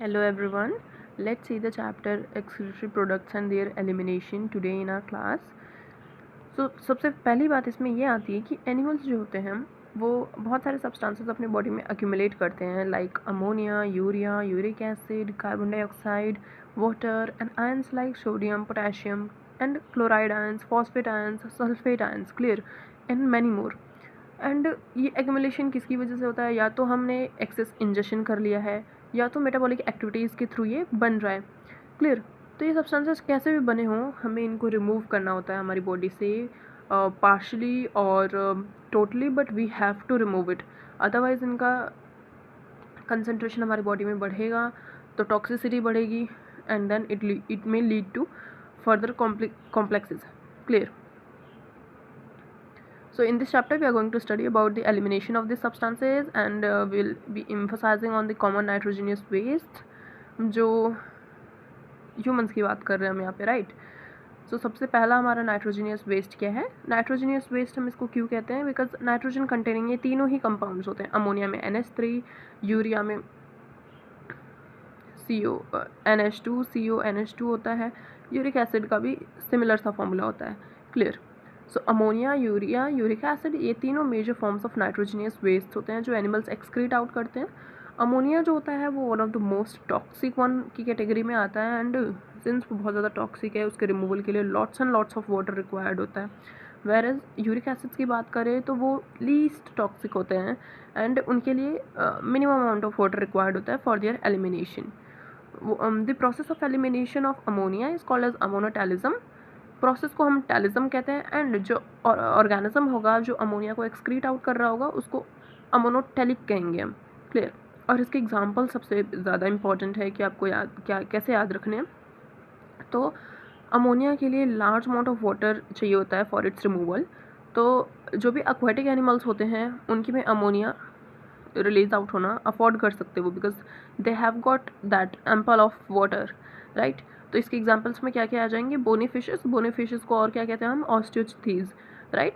Hello everyone. Let's see the chapter excretory products and their elimination today in our class. सबसे पहली बात इसमें ये आती है कि एनिमल्स जो होते हैं वो बहुत सारे सब्सटेंसेस अपने बॉडी में एक्यूमुलेट करते हैं like ammonia, urea, uric acid, carbon dioxide, water and ions like sodium, potassium and chloride ions, phosphate ions, sulphate ions, clear, and many more. And ये एक्यूमुलेशन किसकी वजह से होता है? या तो हमने एक्सेस इंजेक्शन कर लिया है या तो मेटाबॉलिक एक्टिविटीज़ के थ्रू ये बन रहा है. क्लियर. तो ये सब्सटेंसेस कैसे भी बने हों, हमें इनको रिमूव करना होता है हमारी बॉडी से पार्शली और totally, but we have to remove it. Otherwise इनका कंसंट्रेशन हमारी बॉडी में बढ़ेगा तो टॉक्सिसिटी बढ़ेगी and then it may lead to further complexes. Clear. So in this chapter we are going to study about the elimination of these substances and we'll be emphasizing on the common nitrogenous waste जो humans की बात कर रहे हैं हम यहाँ पे, right. सो सबसे पहला हमारा नाइट्रोजीनियस वेस्ट क्या है? नाइट्रोजीनियस वेस्ट हम इसको क्यों कहते हैं? बिकॉज नाइट्रोजन कंटेनिंग ये तीनों ही कंपाउंड्स होते हैं. अमोनिया में NH3, यूरिया में NH2 CONH2 होता है. यूरिक एसिड का भी सिमिलर सा फॉर्मूला होता है. Clear. So ammonia, urea, uric acid ये तीनों major forms of nitrogenous waste होते हैं जो एनिमल्स एक्सक्रीट आउट करते हैं. अमोनिया जो होता है वो one of the most toxic one की कैटेगरी में आता है एंड सिंस वो बहुत ज़्यादा टॉक्सिक है उसके रिमूवल के लिए lots and lots of water required होता है. वेरएज यूरिक एसिड्स की बात करें तो वो लीस्ट टॉक्सिक होते हैं एंड उनके लिए minimum amount of water required होता है for their elimination. The process of elimination of ammonia is called as ammonotelism. Process को हम टैलिज्म कहते हैं एंड जो ऑर्गेनिज्म होगा जो अमोनिया को एक्सक्रीट आउट कर रहा होगा उसको अमोनोटेलिक कहेंगे हम. क्लियर. और इसके एग्जांपल सबसे ज़्यादा इंपॉर्टेंट है कि आपको कैसे याद रखने हैं. तो अमोनिया के लिए लार्ज अमाउंट ऑफ वाटर चाहिए होता है फॉर इट्स रिमूवल. तो जो भी एक्वाटिक एनिमल्स होते हैं उनकी में अमोनिया रिलीज आउट होना अफोर्ड कर सकते हो because they have got that ample of water, right. तो इसके एग्जांपल्स में क्या क्या आ जाएंगे? बोनी फिशेस को और क्या कहते हैं हम? ऑस्टियोचथीज, राइट,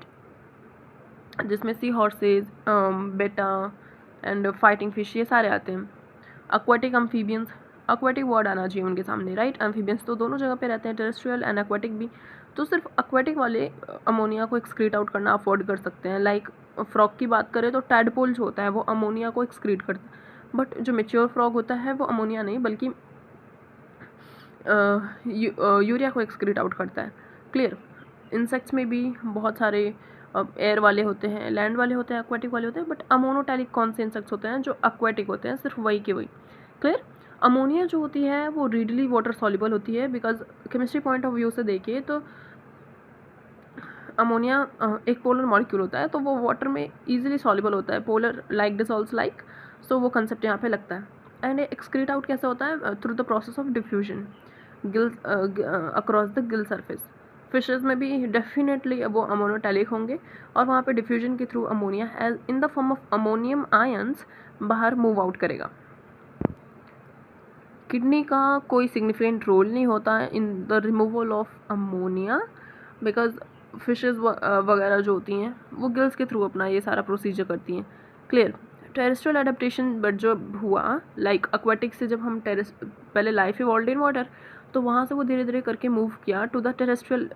जिसमें सी हॉर्सेज, बेटा एंड फाइटिंग फिश ये सारे आते हैं. एक्वाटिक अम्फीबियंस, एक्वाटिक वर्ड आना चाहिए उनके सामने, राइट. एम्फीबियंस तो दोनों जगह पे रहते हैं, टेरेस्ट्रियल एंड एक्वाटिक भी. तो सिर्फ एक्वाटिक वाले अमोनिया को एक्सक्रीट आउट करना अफोर्ड कर सकते हैं. लाइक फ्रॉग की बात करें तो टैडपोल जो होता है वो अमोनिया को एक्सक्रीट करता है, बट जो मेच्योर फ्रॉग होता है वो अमोनिया नहीं बल्कि यूरिया को एक्सक्रीट आउट करता है. क्लियर. इंसेक्ट्स में भी बहुत सारे एयर वाले होते हैं, लैंड वाले होते हैं, एक्वाटिक वाले होते हैं, बट अमोनोटैलिक कौन से इंसेक्ट्स होते हैं? जो एक्वाटिक होते हैं, सिर्फ वही के वही. क्लियर. अमोनिया जो होती है वो रीडली वाटर सॉल्युबल होती है because chemistry point of view से देखिए तो अमोनिया एक पोलर मॉलिक्यूल होता है तो वो वाटर में ईजिली सॉल्युबल होता है. पोलर लाइक डिसॉल्व्स लाइक, सो वो कंसेप्ट यहाँ पे लगता है. एंड एक्सक्रीट आउट कैसे होता है? Through the process of diffusion gills across the Gill surface. Fishes में भी डेफिनेटली वो अमोनोटैलिक होंगे और वहाँ पे डिफ्यूजन के through ammonia as in the form of ammonium ions बाहर मूव आउट करेगा. किडनी का कोई सिग्निफिकेंट रोल नहीं होता है in the removal of ammonia because fishes वगैरह जो होती हैं वो गिल्स के थ्रू अपना ये सारा प्रोसीजर करती हैं. क्लियर. टेरेस्ट्रियल एडेप्टेशन बट जो हुआ लाइक एक्वाटिक से जब हम पहले लाइफ इवॉल्व्ड इन वाटर तो वहाँ से वो धीरे धीरे करके मूव किया to the terrestrial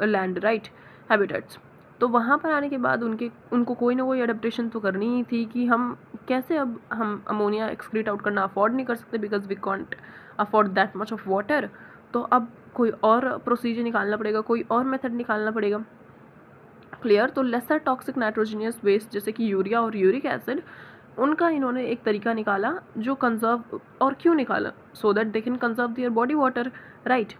land, right, habitats. तो वहाँ पर आने के बाद उनको कोई ना कोई एडेप्टेशन तो करनी ही थी कि हम कैसे अब हम अमोनिया एक्सक्रीट आउट करना अफोर्ड नहीं कर सकते because we can't afford that much of water. तो अब कोई और प्रोसीजर निकालना पड़ेगा, कोई और मेथड निकालना पड़ेगा. क्लियर. तो लेसर टॉक्सिक नाइट्रोजीनियस वेस्ट जैसे कि यूरिया और यूरिक एसिड उनका इन्होंने एक तरीका निकाला जो कंजर्व, और क्यों निकाला? So that they can conserve their body water, right.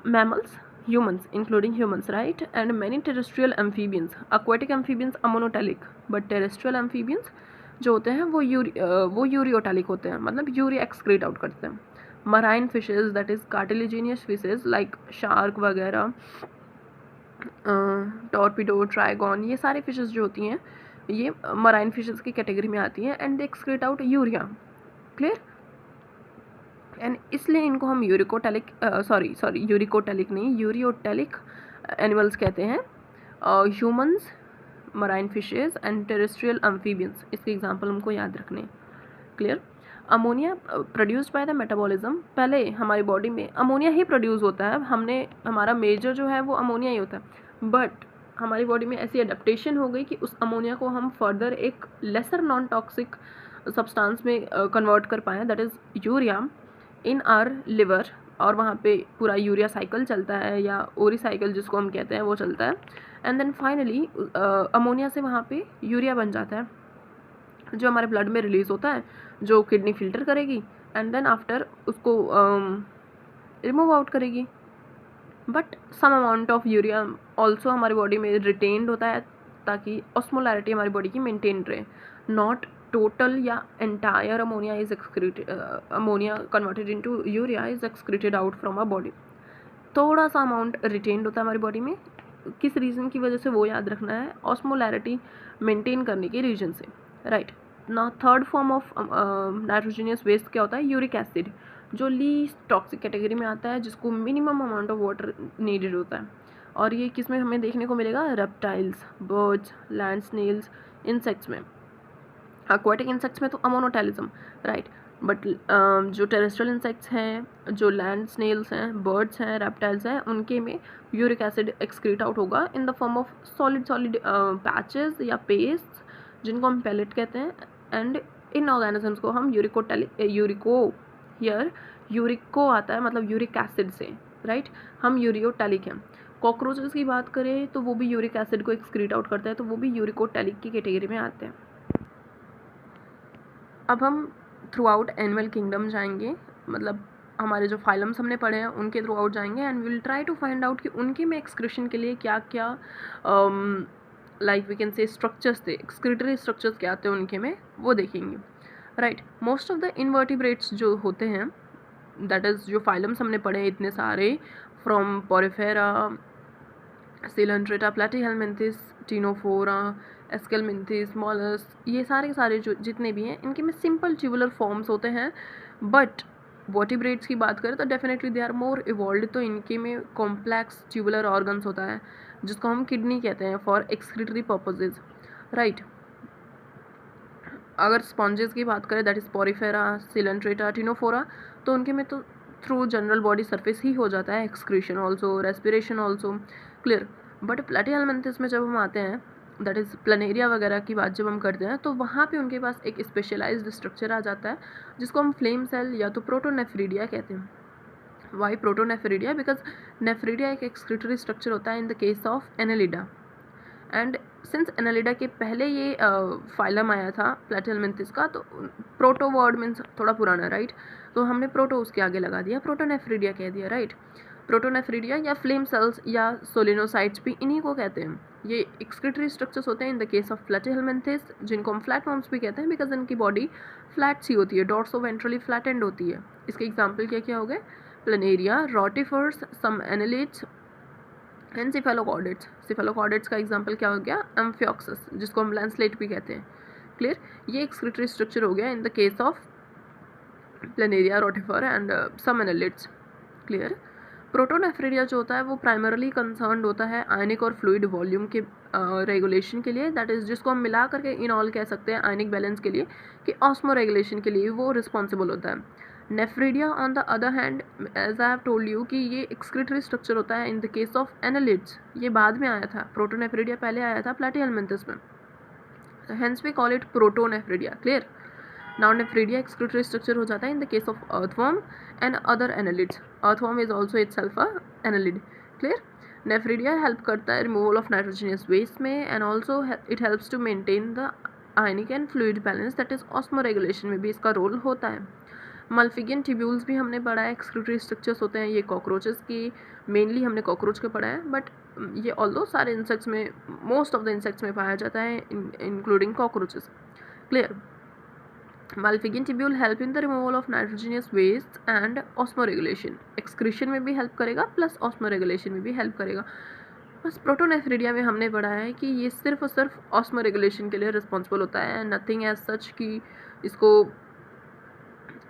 Mammals, humans including humans, right, and many terrestrial amphibians. Aquatic amphibians ammonotelic but terrestrial amphibians जो होते हैं वो यूरियोटैलिक होते हैं, मतलब यूरिया एक्सक्रीट आउट करते हैं. Marine fishes that is cartilaginous fishes like shark वगैरह, टॉर्पिडो, ट्राइगॉन, ये सारी फिशेज जो होती हैं ये मराइन फिशेज की कैटेगरी में आती हैं and they excrete out urea. Clear. And इसलिए इनको हम यूरियोटैलिक एनिमल्स कहते हैं. Humans, marine fishes and terrestrial amphibians, इसके एग्जांपल हमको याद रखने. Clear. Ammonia produced by the metabolism, पहले हमारी बॉडी में अमोनिया ही प्रोड्यूस होता है, हमारा मेजर जो है वो अमोनिया ही होता है, बट हमारी बॉडी में ऐसी एडेप्टेशन हो गई कि उस अमोनिया को हम फर्दर एक लेसर नॉन टॉक्सिक सब्सटेंस में कन्वर्ट कर पाएँ, that is urea in are liver, और वहाँ पे पूरा यूरिया साइकिल चलता है या ओरी साइकिल जिसको हम कहते हैं वो चलता है, एंड देन फाइनली अमोनिया से वहाँ पे यूरिया बन जाता है जो हमारे ब्लड में रिलीज़ होता है, जो किडनी फिल्टर करेगी एंड देन आफ्टर उसको रिमूव आउट करेगी। But some amount of urea also हमारी बॉडी में रिटेन्ड होता है ताकि ऑस्मोलैरिटी हमारी बॉडी की मेंटेन रहे, नॉट टोटल या entire ammonia is excreted, ammonia converted into urea is excreted out from a body. थोड़ा सा अमाउंट रिटेन्ड होता है हमारी बॉडी में, किस रीज़न की वजह से वो याद रखना है, ऑस्मोलैरिटी मेंटेन करने के रीजन से, राइट। ना third form of nitrogenous waste क्या होता है, यूरिक एसिड, जो लीस्ट टॉक्सिक कैटेगरी में आता है, जिसको minimum amount of water needed होता है, और ये किस में हमें देखने को मिलेगा, reptiles, birds, land snails, insects में। एक्वाटिक इंसेक्ट्स में तो अमोनोटैलिज्म, राइट, बट जो टेरेस्ट्रियल इंसेक्ट्स हैं, जो लैंड स्नेल्स हैं, बर्ड्स हैं, रेप्टाइल्स हैं, उनके में यूरिक एसिड एक्सक्रीट आउट होगा इन the form of solid patches या पेस्ट, जिनको हम पैलेट कहते हैं, एंड इन ऑर्गेनिजम्स को हम यूरिको आता है मतलब यूरिक एसिड से, राइट, हम यूरियोटैलिक हैं। कॉकरोचेस की बात करें तो वो भी यूरिक एसिड को एक्सक्रीट आउट करता है, तो वो भी यूरिकोटैलिक की कैटेगरी में आते हैं। अब हम थ्रू आउट एनिमल किंगडम जाएंगे, मतलब हमारे जो फाइलम्स हमने पढ़े हैं उनके थ्रू आउट जाएंगे, and will try to find out कि उनके में एक्सक्रीशन के लिए क्या क्या like we can say structures थे, एक्सक्रीटरी स्ट्रक्चर्स क्या आते हैं उनके में, वो देखेंगे, right. Most of the invertebrates जो होते हैं, दैट इज़ जो फाइलम्स हमने पढ़े इतने सारे, from Porifera, Coelenterata, Platyhelminthes, Ctenophora, Aschelminthes, mollusc, ये सारे के सारे जो जितने भी हैं इनके में सिंपल ट्यूबुलर फॉर्म्स होते हैं, बट वर्टिब्रेट्स की बात करें तो definitely they are more evolved, तो इनके में कॉम्प्लेक्स ट्यूबुलर ऑर्गन्स होता है जिसको हम किडनी कहते हैं फॉर एक्सक्रीटरी पर्पजेज, राइट। अगर स्पॉन्जेस की बात करें that is Porifera, Coelenterata, Ctenophora, तो उनके में तो थ्रू जनरल बॉडी सरफेस ही हो जाता है excretion also, respiration also, clear. But Platyhelminthes में जब हम आते हैं, दैट इज़ प्लनेरिया वगैरह की बात जब हम करते हैं, तो वहाँ पे उनके पास एक स्पेशलाइज्ड स्ट्रक्चर आ जाता है जिसको हम फ्लेम सेल या तो प्रोटोनेफ्रीडिया कहते हैं। वाई प्रोटोनेफ्रीडिया, बिकॉज नेफ्रीडिया एक एक्सक्रीटरी स्ट्रक्चर होता है in the case of Annelida, and since Annelida के पहले ये फाइलम आया था प्लैटीहेलमिन्थिस का, तो प्रोटो वर्ड मीन्स थोड़ा पुराना, राइट, तो हमने प्रोटो उसके आगे लगा दिया, प्रोटोनेफ्रीडिया कह दिया, राइट। प्रोटोनेफ्रीडिया या फ्लेम सेल्स या सोलिनोसाइट्स भी इन्हीं को कहते हैं। ये एक्सक्रीटरी स्ट्रक्चर्स होते हैं इन द केस ऑफ प्लैटीहेलमिन्थिस, जिनको हम फ्लैटवर्म्स भी कहते हैं बिकॉज इनकी बॉडी फ्लैट सी होती है, डॉर्सो वेंट्रली फ्लैट एंड होती है। इसके एग्जाम्पल क्या क्या हो गए, planaria, rotifers, some annelids and cephalochordates. Cephalochordates का एग्जांपल क्या हो गया, एम्फियोक्सस, जिसको हम लैंडस्लेट भी कहते हैं, क्लियर। ये एक्सक्रीटरी स्ट्रक्चर हो गया in the case of planaria, rotifer and some annelids, clear. Protonephridia जो होता है वो प्राइमरली कंसर्न्ड होता है आयनिक और फ्लूइड वॉल्यूम के रेगुलेशन के लिए, दैट इज़ जिसको हम मिला करके इनऑल कह सकते हैं आयनिक बैलेंस के लिए, कि ऑस्मो रेगुलेशन के लिए वो रिस्पॉन्सिबल होता है। Nephridia on the other hand, as I have told you कि ये एक्सक्रीटरी स्ट्रक्चर होता है in the case of annelids, ये बाद में आया था, प्रोटोनेफ्रीडिया पहले आया था प्लैटीहेलमिन्थिस में, hence we call it protonephridia, clear. Now nephridia excretory structure हो जाता है in the case of earthworm and other annelids, earthworm is also itself a annelid, clear. Nephridia help करता है रिमूवल ऑफ नाइट्रोजनियस वेस्ट में, and also it helps to maintain the ionic and fluid balance, that is osmoregulation में भी इसका role होता है। मल्फिगियन tubules भी हमने पढ़ा है, एक्सक्रीटरी स्ट्रक्चर्स होते हैं ये कॉकरोचेस की, मेनली हमने कॉकरोच के पढ़ा है, बट ये ऑल्दो सारे इंसेक्ट्स में, मोस्ट ऑफ द इंसेक्ट्स में पाया जाता है including cockroaches, clear. Malpighian tubule help in the removal of nitrogenous waste and osmoregulation, excretion में भी हेल्प करेगा प्लस ऑस्मो रेगुलेशन में भी हेल्प करेगा। बस प्रोटोनेफ्रीडिया में हमने पढ़ा है कि ये सिर्फ और सिर्फ ऑस्मो रेगुलेशन के लिए रिस्पॉन्सिबल होता है, नथिंग एज सच कि इसको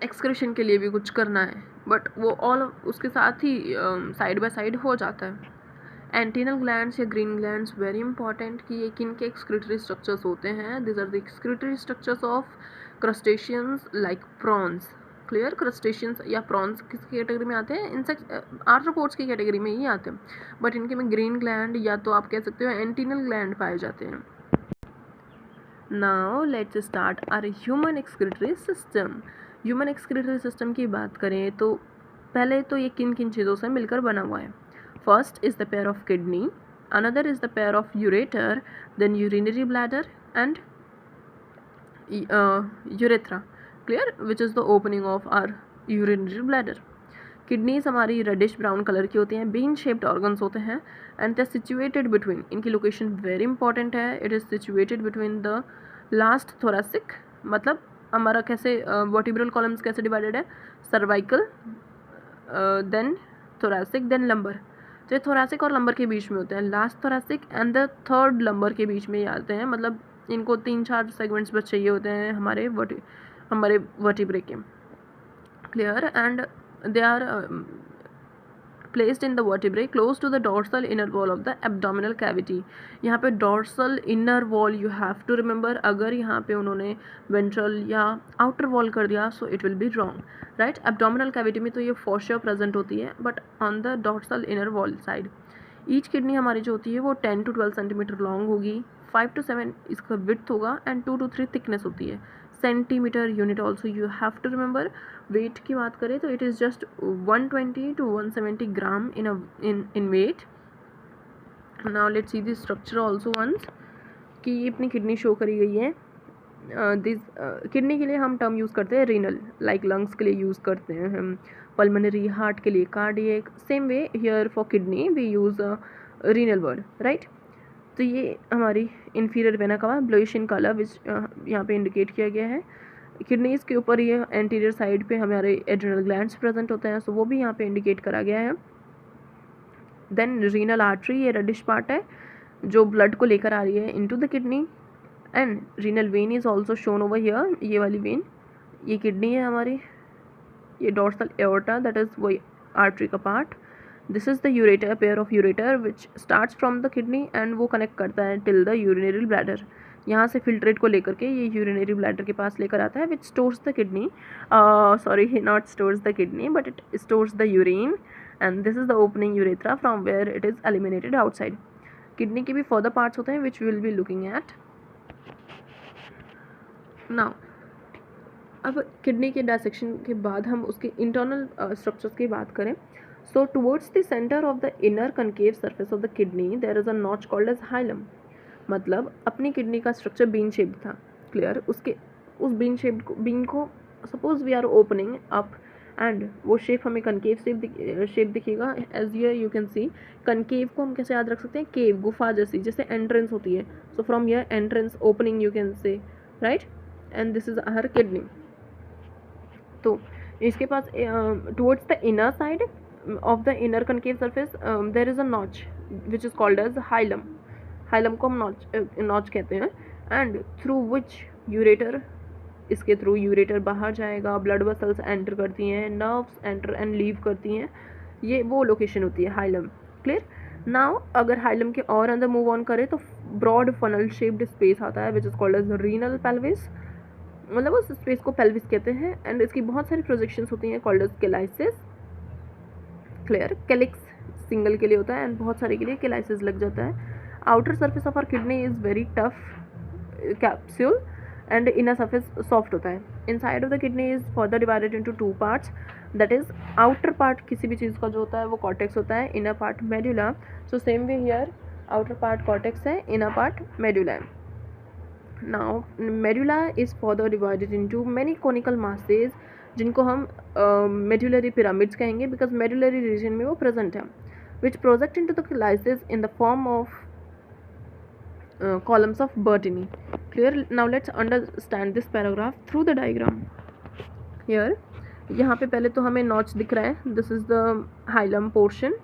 एक्सक्रीशन के लिए भी कुछ करना है, बट वो ऑल उसके साथ ही साइड बाय साइड हो जाता है। एंटीनल ग्लैंड्स या ग्रीन ग्लैंड्स, वेरी इंपॉर्टेंट कि ये किन के एक्सक्रीटरी स्ट्रक्चर्स होते हैं, this are the excretory structures of crustaceans like prawns, clear, crustaceans या प्रॉन्स किस कैटेगरी में आते हैं, इंसेक्ट आर्थ्रोपोड्स की कैटेगरी में ही आते हैं, बट इनके में ग्रीन ग्लैंड या तो आप कह सकते हो एंटीनल ग्लैंड पाए जाते हैं। Now let's start our human excretory system. Human excretory system की बात करें तो पहले तो ये किन किन चीज़ों से मिलकर बना हुआ है। First is the pair of kidney, another is the pair of ureter, then urinary bladder and urethra, clear, which is the opening of our urinary bladder. Kidneys हमारी रेडिश ब्राउन कलर की होती हैं, बीन शेप्ड ऑर्गन्स होते हैं and they situated between, इनकी location very important है, it is situated between the last thoracic, मतलब हमारा कैसे वर्टिब्रल कॉलम्स कैसे डिवाइडेड है, cervical, then thoracic, then lumbar. तो ये थोरेसिक और लंबर के बीच में होते हैं, last thoracic and the third lumbar के बीच में ही आते हैं, मतलब इनको 3-4 सेगमेंट्स बस चाहिए होते हैं हमारे वर्टिब्रे के, clear, and they are placed in the vertebrae close to the dorsal inner wall of the abdominal cavity. यहाँ पे dorsal inner wall you have to remember, अगर यहाँ पे उन्होंने ventral या outer wall कर दिया so it will be wrong, right? abdominal cavity में तो ये for sure present होती है, but on the dorsal inner wall side. Each kidney हमारी जो होती है वो 10 to 12 सेंटीमीटर लॉन्ग होगी, 5 to 7 इसका विड्थ होगा एंड 2 to 3 थिकनेस होती है। Centimetre unit also you have to remember. Weight की बात करें तो it is just 120 to 170 gram in weight. Now let's see the structure also once, कि ये अपनी किडनी शो करी गई है। दिस किडनी के लिए हम टर्म यूज़ करते हैं रीनल, लाइक लंग्स के लिए यूज़ करते हैं हम पल्मोनरी, हार्ट के लिए cardiac, same way here for kidney we use renal word, right. तो ये हमारी इंफीरियर वेना का ब्लूइश इन कलर विच यहाँ पे इंडिकेट किया गया है। किडनीज़ के ऊपर ये एंटीरियर साइड पे हमारे एड्रिनल ग्लैंड्स प्रेजेंट होते हैं, सो वो भी यहाँ पे इंडिकेट करा गया है। देन रीनल आर्टरी, ये रेडिश पार्ट है जो ब्लड को लेकर आ रही है into the kidney, and renal vein is also shown over here, ये वाली वेन, ये किडनी है हमारी, ये डॉर्सल एओर्टा दैट इज़ वही आर्टरी का part. This is the ureter, pair of ureter which starts from the kidney and वो connect करता है टिल द यूरिनरी ब्लैडर। यहाँ से फिल्ट्रेट को लेकर के ये यूरिनरी ब्लैडर के पास लेकर आता है which stores the kidney, sorry not stores the kidney but it stores the urine, and this is the opening urethra from where it is eliminated outside. Kidney के भी फर्दर पार्ट्स होते हैं which we will be looking at now. अब kidney के dissection के बाद हम उसके इंटरनल स्ट्रक्चर्स की बात करें, so towards the centre of the inner concave surface of the kidney there is a notch called as hilum. मतलब अपनी किडनी का स्ट्रक्चर बीन शेप्ड था, क्लियर, उसके उस बीन को suppose we are opening up and वो शेप हमें कनकेव शेप दिखेगा, as you can see. Concave को हम कैसे याद रख सकते हैं, केव, गुफा जैसे एंट्रेंस होती है, so from here entrance opening you can say, right, and this is her kidney. तो इसके पास towards the inner side of the inner concave surface there is a notch which is called as hilum. Hilum को हम notch कहते हैं, and through which ureter, इसके थ्रू ureter बाहर जाएगा, ब्लड वेसल्स एंटर करती हैं, नर्व्स एंटर एंड लीव करती हैं, ये वो लोकेशन होती है हाइलम, क्लियर। नाउ अगर हाइलम के और अंदर मूव ऑन करें तो ब्रॉड फनल शेप्ड स्पेस आता है which is called as renal pelvis, मतलब उस स्पेस को पेल्विस कहते हैं, एंड इसकी बहुत सारी प्रोजेक्शंस होती हैं called as calyces, clear. Calyx single के लिए होता है एंड बहुत सारे के लिए केलाइसिस लग जाता है। Outer surface of our kidney is very tough capsule and inner surface soft होता है। Inside of the kidney is further divided into 2 parts, that is outer part किसी भी चीज़ का जो होता है वो कॉर्टेक्स होता है, inner part medulla. So same way here outer part cortex है, इनर पार्ट मेडुला है। Now medulla is further divided into many conical masses, जिनको हम मेडुलरी पिरामिड्स कहेंगे बिकॉज मेडुलरी रीजन में वो प्रेजेंट है, which project into the calyces in the form of columns of Bertini. Clear? Now let's understand this paragraph through the diagram. Here, यहाँ पे पहले तो हमें नॉच दिख रहा है, this is the hilum portion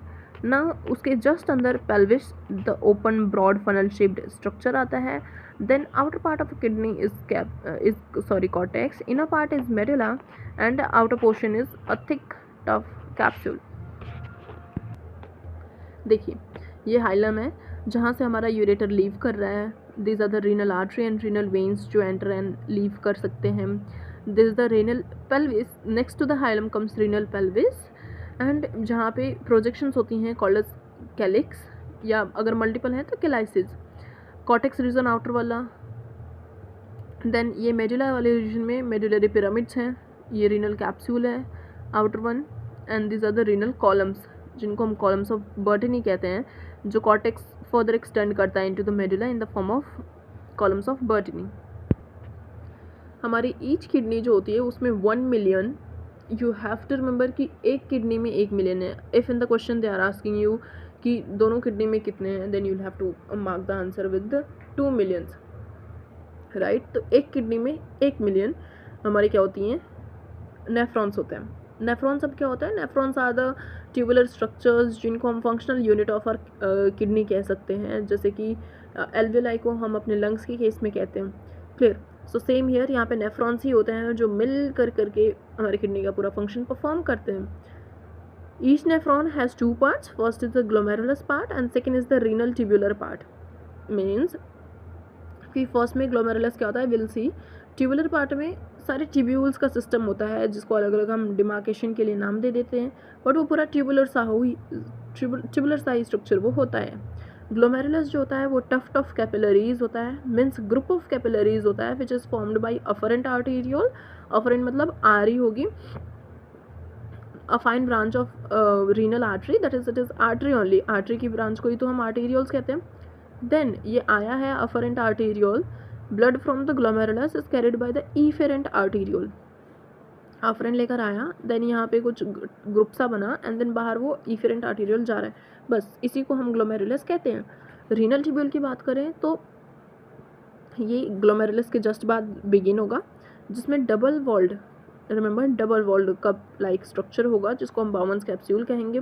ना, उसके जस्ट अंदर pelvis the open broad funnel shaped structure आता है। Then outer part of kidney is cortex, inner part is medulla and outer portion is a thick tough capsule. देखिए ये hilum है जहाँ से हमारा यूरेटर लीव कर रहा है, this are the renal artery and renal veins जो एंटर एंड लीव कर सकते हैं. This the renal pelvis. Next to the hilum comes renal pelvis, and जहाँ पे प्रोजेक्शंस होती हैं कॉल्ड एज कैलिक्स, या अगर मल्टीपल हैं तो कैलाइसिस. कॉर्टेक्स रीजन आउटर वाला. देन ये मेडुला वाले रीजन में मेडुलरी पिरामिड्स हैं, ये रीनल कैप्सूल है outer one, and this are the renal columns जिनको हम कॉलम्स ऑफ बर्टनी कहते हैं, जो कॉर्टेक्स फर्दर एक्सटेंड करता है into the medulla in the form of columns of Bertini. हमारी ईच किडनी जो होती है उसमें 1 million, you have to remember कि एक किडनी में 1 मिलियन है. If in the question they are asking you कि दोनों किडनी में कितने हैं, then you have to mark the answer with the 2 millions, right. तो एक किडनी में 1 मिलियन हमारी क्या होती हैं, नेफ्रॉन्स होते हैं. नेफ्रॉन्स अब क्या होता है, nephrons are the tubular structures जिनको हम functional unit of our kidney कह सकते हैं, जैसे कि एल्वियोलाई को हम अपने लंग्स के केस में कहते हैं. क्लियर. सो सेम हियर, यहाँ पे नेफ्रॉन्स ही होते हैं जो मिल कर करके हमारी किडनी का पूरा फंक्शन परफॉर्म करते हैं. Each nephron has 2 parts. First is the glomerulus part and second is the renal tubular part. Means कि फर्स्ट में ग्लोमेरुलस क्या होता है, विल सी. ट्यूबुलर पार्ट में सारे ट्यूब्यूल्स का सिस्टम होता है जिसको अलग अलग हम डिमार्केशन के लिए नाम दे देते हैं, बट वो पूरा ट्यूबुलर सा ही स्ट्रक्चर वो होता है. ग्लोमेरुलस जो होता है वो टफ्ट ऑफ कैपिलरीज होता है, मीन्स ग्रुप ऑफ कैपिलरीज होता है which is formed by afferent arteriole. Afferent मतलब आरी होगी, a fine branch of renal artery, that is it is artery only. Artery की ब्रांच को ही तो हम आर्टीरियोल्स कहते हैं. देन ये आया है afferent arteriole. Blood from the glomerulus is carried by the efferent arteriole. Afferent लेकर आया, देन यहाँ पे कुछ ग्रुप सा बना, एंड देन बाहर वो इफेरेंट आर्टीरियोल जा रहा है, बस इसी को हम ग्लोमेरुलस कहते हैं. रीनल ट्यूब्यूल की बात करें तो ये ग्लोमेरुलस के जस्ट बाद बिगिन होगा, जिसमें double walled, remember double walled cup like structure होगा जिसको हम बाउमन्स कैप्सूल कहेंगे,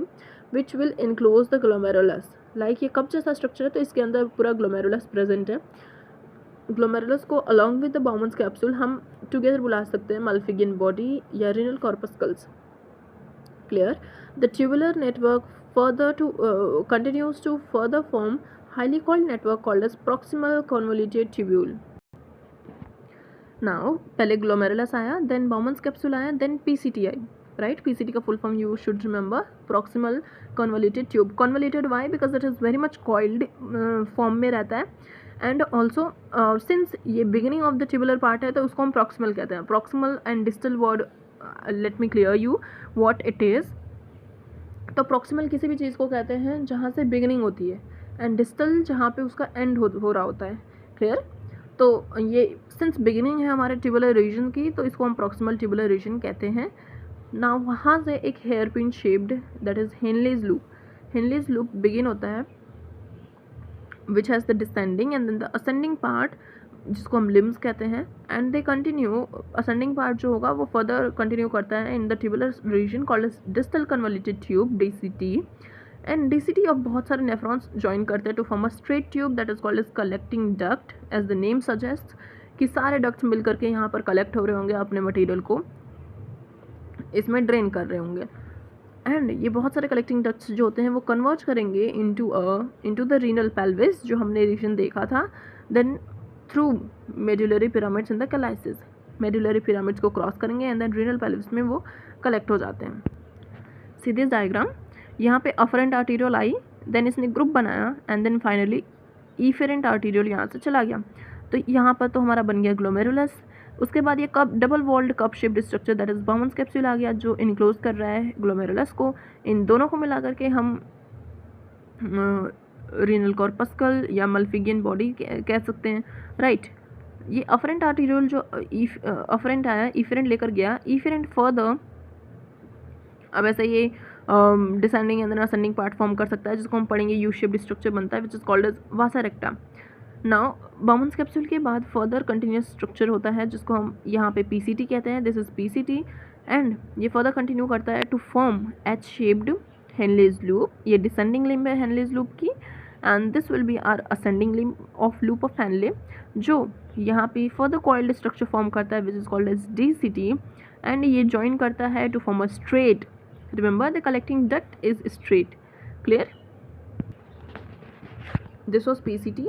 which will enclose the glomerulus. Like ये कप जैसा स्ट्रक्चर है तो इसके अंदर पूरा ग्लोमेरुलस प्रेजेंट है. ग्लोमेरुलस को along with the Bowman's capsule हम टुगेदर बुला सकते हैं मल्फिगियन बॉडी या renal corpuscles. Clear. The tubular network further to continues to further form highly coiled network called as proximal convoluted tubule. Now पहले glomerulus आया, then Bowman's capsule आया, then PCT आई, right? PCT का full form you should remember, proximal convoluted tube. Convoluted why? Because it is very much coiled form में रहता है, and also since ये beginning of the tubular part है तो उसको हम proximal कहते हैं. Proximal and distal word, let me clear you what it is. तो प्रॉक्सिमल किसी भी चीज़ को कहते हैं जहाँ से बिगिनिंग होती है, एंड डिस्टल जहाँ पे उसका एंड हो रहा होता है. क्लियर. तो ये सिंस बिगिनिंग है हमारे ट्यूबुलर रीजन की, तो इसको हम प्रॉक्सिमल ट्यूबुलर रीजन कहते हैं. ना वहाँ से एक hair pin shaped, that is Henle's loop. Henle's loop begin होता है which has the descending and then the ascending part जिसको हम लिम्स कहते हैं, and they continue. Ascending part जो होगा वो फर्दर कंटिन्यू करता है in the tubular region called as distal convoluted tube, DCT. And DCT अब बहुत सारे नेफ्रॉन्स ज्वाइन करते हैं to form a straight tube that is called as collecting duct, as the name suggest कि सारे ducts मिल करके यहाँ पर कलेक्ट हो रहे होंगे, अपने मटेरियल को इसमें ड्रेन कर रहे होंगे. एंड ये बहुत सारे कलेक्टिंग डक्ट्स जो होते हैं वो कन्वर्ज करेंगे इनटू द रीनल पेल्विस जो हमने रीजन देखा था. Then through medullary pyramids in the calyces, medullary pyramids को क्रॉस करेंगे एंड देन रीनल पेल्विस में वो कलेक्ट हो जाते हैं. See this diagram. यहाँ पे अफरेंट आर्टीरियोल आई, देन इसने ग्रुप बनाया, and then finally efferent arteriole यहाँ से चला गया. तो यहाँ पर तो हमारा बन गया ग्लोमेरुलस. उसके बाद ये cup, double walled cup shaped structure that is Bowman's capsule आ गया जो इनक्लोज कर रहा है ग्लोमेरुलस को. इन दोनों को मिला करके हम रीनल कॉर्पस्कल या मल्फिगियन बॉडी कह सकते हैं, राइट. ये अफरेंट आर्टीरियोल जो अफरेंट आया, इफेरेंट लेकर गया, इफेरेंट फर्दर अब ऐसा ये descending and ascending part form कर सकता है जिसको हम पढ़ेंगे यू शेप्ड स्ट्रक्चर बनता है which is called as vasa recta. Now Bowman's capsule के बाद फर्दर कंटिन्यूस स्ट्रक्चर होता है जिसको हम यहाँ पे PCT कहते हैं. दिस इज PCT, एंड ये फर्दर कंटिन्यू करता है to form H shaped Henle's loop. ये डिसेंडिंग लिम्ब है हेनलेज लूप की, and this will be our ascending limb of loop of Henle जो यहाँ पे फर्दर कॉइल्ड स्ट्रक्चर फॉर्म करता है which is called as DCT, and ये join करता है to form a straight. Remember the collecting duct is straight. Clear. This was PCT.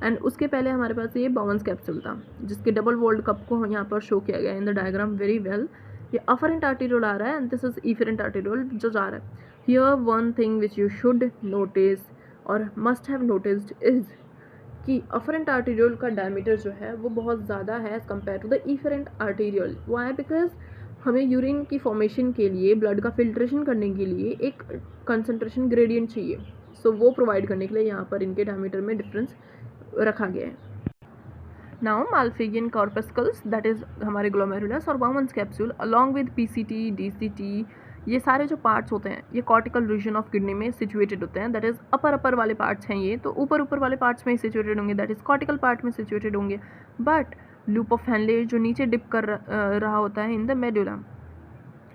And उसके पहले हमारे पास ये बाउमन्स कैप्सूल था जिसके डबल वॉल्ड कप को यहाँ पर शो किया गया in the diagram very well. ये अफरेंट आर्टेरियोल आ रहा है and this is efferent arteriole जो जा रहा है। Here one thing which you should notice और मस्ट हैव नोटिस्ड इज कि अफरेंट आर्टेरियोल का डायमीटर जो है वो बहुत ज़्यादा है as compare to the efferent arteriole. Why? Because हमें यूरिन की फॉर्मेशन के लिए, ब्लड का फिल्ट्रेशन करने के लिए एक कंसनट्रेशन ग्रेडियंट चाहिए। सो वो प्रोवाइड करने के लिए यहाँ पर इनके डायमीटर में डिफरेंस रखा गया है। Now Malpighian corpuscles that is हमारे ग्लोमेरुलस और Bowman's capsule along with PCT, DCT, ये सारे जो पार्ट्स होते हैं ये कॉर्टिकल रीजन ऑफ किडनी में सिचुएटेड होते हैं। दैट इज अपर वाले पार्ट्स हैं ये, तो ऊपर वाले पार्ट्स में ही सिचुएटेड होंगे, दैट इज कॉर्टिकल पार्ट में सिचुएटेड होंगे। बट लूप ऑफ हेनले जो नीचे डिप कर रहा होता है in the medulla,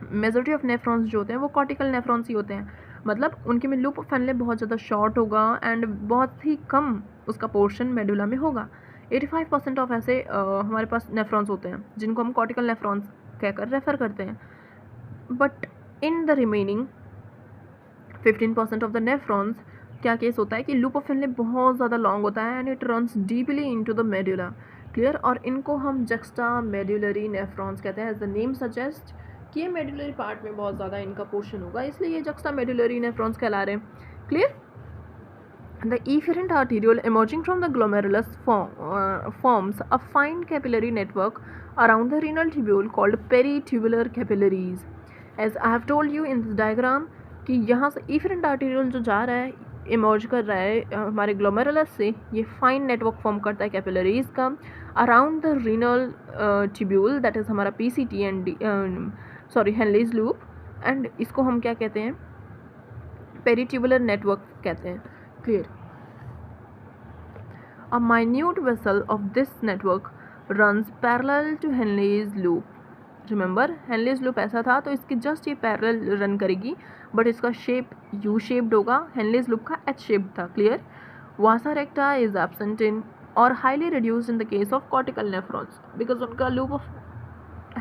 majority of nephrons जो होते हैं वो कॉर्टिकल नेफ्रॉन्स ही होते हैं, मतलब उनके में लूप ऑफ हेनले बहुत ज़्यादा शॉर्ट होगा एंड बहुत ही कम उसका पोर्शन मेडुला में होगा। 85% ऑफ ऐसे हमारे पास नेफ्रॉन्स होते हैं जिनको हम कॉर्टिकल नेफ्रॉन्स कहकर रेफर करते हैं। But in the remaining 15% of the nephrons क्या केस होता है कि लूप ऑफ हेनले बहुत ज़्यादा लॉन्ग होता है and it runs deeply into the medulla. Clear? और इनको हम जक्स्टा मेडुलरी नेफ्रॉन्स कहते हैं, एज द नेम सजेस्ट कि ये मेडुलरी पार्ट में बहुत ज़्यादा इनका पोर्शन होगा, इसलिए ये जक्स्टा मेडुलरी नेफ्रॉन्स कहला रहे हैं। Clear? The efferent arteriole emerging from the glomerulus forms a fine capillary network around the renal tubule called peritubular capillaries. As I have told you in this diagram कि यहाँ से efferent arteriole जो जा रहा है, emerge कर रहा है हमारे glomerulus से, ये fine network form करता है capillaries का around the renal tubule, that is हमारा PCT and Henle's loop, and इसको हम क्या कहते हैं? Peritubular network कहते हैं। Clear? A minute vessel of this network runs parallel to Henle's loop. Remember, Henle's loop ऐसा था तो इसकी just ये parallel रन करेगी, but इसका शेप U shaped होगा, Henle's loop का H shaped था। Clear? Vasa recta is absent in or highly reduced in the case of cortical nephrons because उनका loop of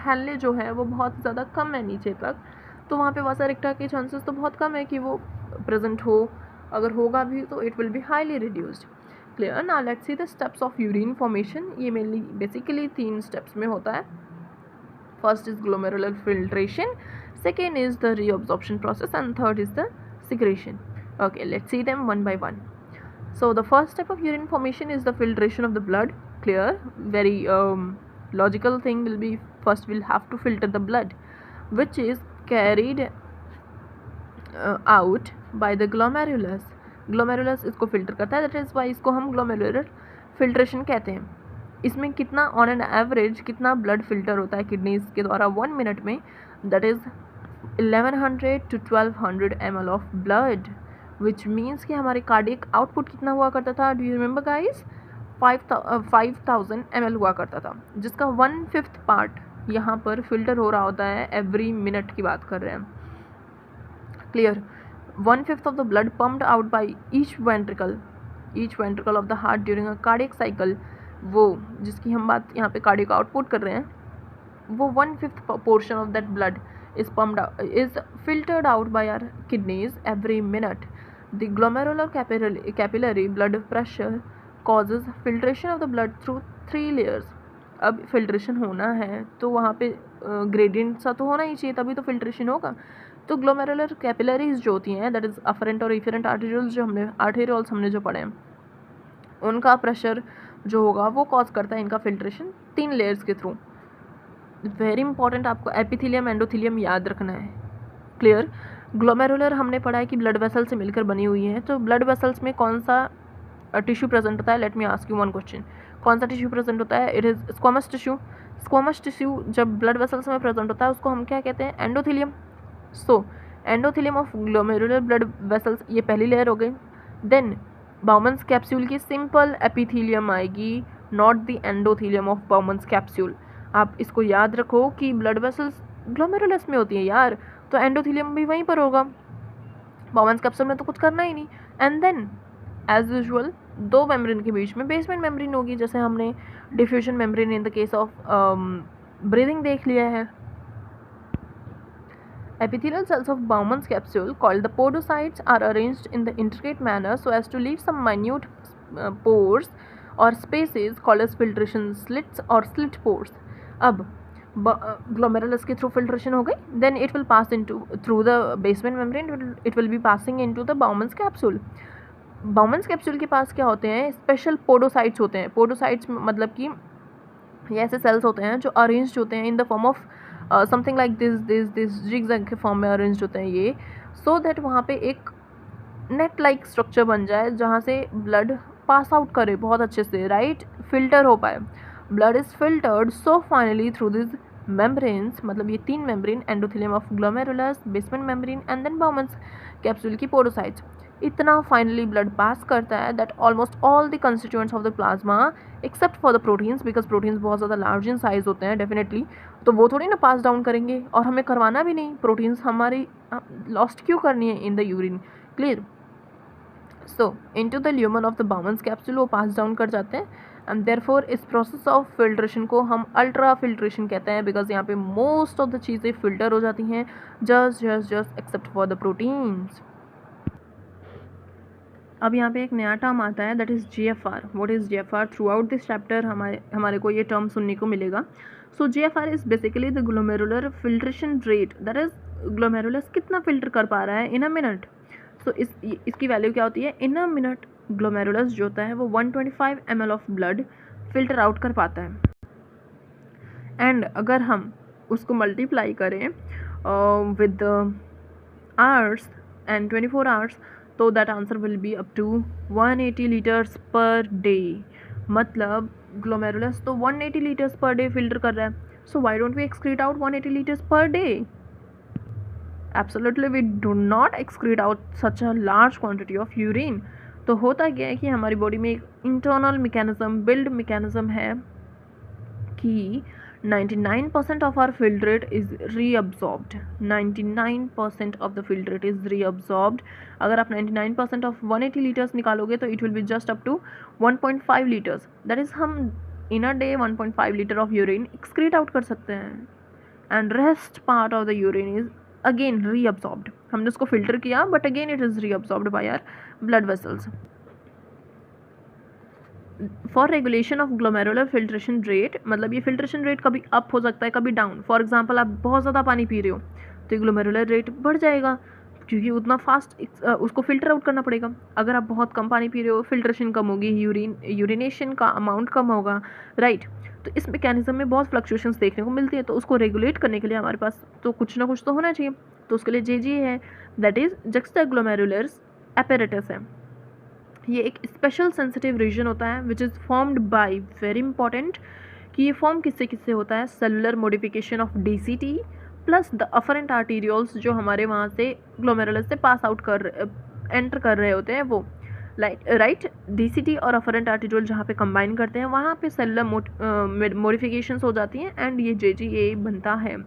Henle जो है वो बहुत ज़्यादा कम है नीचे तक, तो वहाँ पे वासा रेक्टा के चांसेस तो बहुत कम है कि वो प्रेजेंट हो, अगर होगा भी तो it will be highly reduced. Clear? Now let's see the steps of urine formation. ये मेनली बेसिकली 3 स्टेप्स में होता है। First is glomerular filtration, second is the reabsorption process and third is the secretion. Okay, let's see them one by one. So the first step of urine formation is the filtration of the blood. Clear? Very logical thing will be, first we'll have to filter the blood which is carried out by the glomerulus. Glomerulus इसको filter करता है, that is why इसको हम glomerular filtration कहते हैं। इसमें कितना on an average कितना blood filter होता है kidneys के द्वारा 1 minute में, that is 1100 to 1200 ml of blood, which means कि हमारे कार्डियक आउटपुट कितना हुआ करता था? Do you remember guys? 5000 ml हुआ करता था, जिसका 1/5 पार्ट यहाँ पर फिल्टर हो रहा होता है एवरी मिनट की बात कर रहे हैं। Clear? 1/5 of the blood pumped out by each ventricle of the heart during a cardiac cycle, वो जिसकी हम बात यहाँ पे कार्डियक आउटपुट कर रहे हैं, वो 1/5 portion of that blood is filtered out by our kidneys every minute. The glomerular capillary blood pressure causes filtration of the blood through 3 layers. अब फिल्ट्रेशन होना है तो वहाँ पे ग्रेडियंट सा तो होना ही चाहिए, तभी तो फिल्ट्रेशन होगा। तो ग्लोमेरुलर कैपिलरीज जो होती हैं, दैट इज़ अफरेंट और इफरेंट आर्टेरियोल्स हमने जो पढ़े हैं, उनका प्रेशर जो होगा वो कॉज करता है इनका फिल्ट्रेशन 3 लेयर्स के थ्रू। वेरी इंपॉर्टेंट, आपको एपिथेलियम एंडोथेलियम याद रखना है। क्लियर? ग्लोमेरुलर हमने पढ़ा है कि ब्लड वेसल से मिलकर बनी हुई है, तो ब्लड वेसल्स में कौन सा टिश्यू प्रेजेंट होता है? Let me ask you one question, कौन सा टिश्यू प्रेजेंट होता है? It is squamous tissue. Squamous tissue जब ब्लड वेसल्स में प्रेजेंट होता है उसको हम क्या कहते हैं? Endothelium. So endothelium of glomerular blood vessels, ये पहली लेयर हो गई। देन बाउमन्स कैप्सूल की सिंपल एपिथेलियम आएगी, not the endothelium of Bowman's capsule. आप इसको याद रखो कि ब्लड वेसल्स ग्लोमेरुलस में होती है यार, तो एंडोथेलियम भी वहीं पर होगा, बाउमन्स कैप्सूल में तो कुछ करना ही नहीं। And then as usual 2 membrane के बीच में बेसमेंट मेम्ब्रेन होगी, जैसे हमने diffusion membrane in the case of breathing देख लिया है। Epithelial cells of Bowman's capsule, called the podocytes, are arranged in the intricate manner so as to leave some minute pores और spaces called as filtration slits और slit pores. अब glomerulus के through filtration हो गई, then it will pass into through the basement membrane, it will be passing into the Bowman's capsule. Bowman's capsule के पास क्या होते हैं, स्पेशल पोडोसाइट्स होते हैं। पोडोसाइट्स मतलब कि ये ऐसे सेल्स होते हैं जो अरेंज्ड होते हैं इन the form of something like this zigzag के फॉर्म में अरेंज्ड होते हैं ये, सो दैट वहाँ पे एक नेट लाइक स्ट्रक्चर बन जाए जहाँ से ब्लड पास आउट करे बहुत अच्छे से, राइट, फिल्टर हो पाए। Blood is filtered so finally through this membranes, मतलब ये 3 membrane, endothelium of glomerulus, basement membrane and then Bowman's capsule की पोडोसाइट्स। इतना फाइनली ब्लड पास करता है that almost all the constituents of the plasma except for the proteins, because proteins बहुत ज़्यादा large in size होते हैं definitely, तो वो थोड़ी ना पास डाउन करेंगे, और हमें करवाना भी नहीं, प्रोटीन्स हमारी लॉस्ट क्यों करनी है in the urine, clear. So into the lumen of the Bowman's capsule वो पास डाउन कर जाते हैं, एंड देयरफॉर इस प्रोसेस ऑफ फिल्ट्रेशन को हम अल्ट्रा फिल्ट्रेशन कहते हैं, बिकॉज यहाँ पे मोस्ट ऑफ द चीज़ें फिल्टर हो जाती हैं just except for the proteins. अब यहाँ पे एक नया टर्म आता है that is GFR। What is GFR? Throughout this chapter हमारे को ये टर्म सुनने को मिलेगा। सो GFR is basically the glomerular filtration rate, that is glomerulus कितना फिल्टर कर पा रहा है इन अ मिनट। सो इसकी वैल्यू क्या होती है, इन अ मिनट ग्लोमेरुलस जो होता है वो 125 ml of blood filter out कर पाता है। एंड अगर हम उसको मल्टीप्लाई करें विद आवर्स एंड 24 आवर्स, तो that answer will be up to 180 litres per day. मतलब ग्लोमेरुलस तो 180 लीटर्स पर डे फिल्टर कर रहा है, so why don't we excrete out 180 liters per day? Absolutely we do not excrete out such a large quantity of urine। तो होता क्या है कि हमारी बॉडी में एक इंटरनल मैकेनिज्म, बिल्ड मैकेनिज्म है कि 99% of our filtrate is reabsorbed। 99% of the filtrate is reabsorbed। अगर आप 99% of 180 liters निकालोगे तो it will be just up to 1.5 liters। that is हम in a day 1.5 liter of urine excrete out कर सकते हैं, and rest part of the urine is again reabsorbed। हमने उसको filter किया but again it is reabsorbed by our blood vessels। For regulation of glomerular filtration rate, मतलब ये filtration rate कभी up हो सकता है कभी डाउन। फॉर एग्जांपल आप बहुत ज़्यादा पानी पी रहे हो तो ग्लोमेरुलर रेट बढ़ जाएगा क्योंकि उतना फास्ट उसको फिल्टर आउट करना पड़ेगा। अगर आप बहुत कम पानी पी रहे हो फिल्ट्रेशन कम होगी, यूरिनेशन का अमाउंट कम होगा, राइट। तो इस मैकेनिज्म में बहुत फ्लक्चुएशंस देखने को मिलती है, तो उसको रेगुलेट करने के लिए हमारे पास तो कुछ ना कुछ तो होना चाहिए। तो उसके लिए JG है, दैट इज़ जुक्स्टाग्लोमेरुलर एपेरेटस है। ये एक स्पेशल सेंसिटिव रीजन होता है which is formed by, very important, कि ये फॉर्म किससे होता है, cellular modification of DCT plus the afferent arterioles जो हमारे वहाँ से ग्लोमेरुलस से पास आउट एंटर कर रहे होते हैं वो, राइट। DCT और अफरेंट आर्टीरियोल जहाँ पे कंबाइन करते हैं वहाँ पे सेलुलर मॉडिफिकेशंस हो जाती हैं एंड ये JGA बनता है।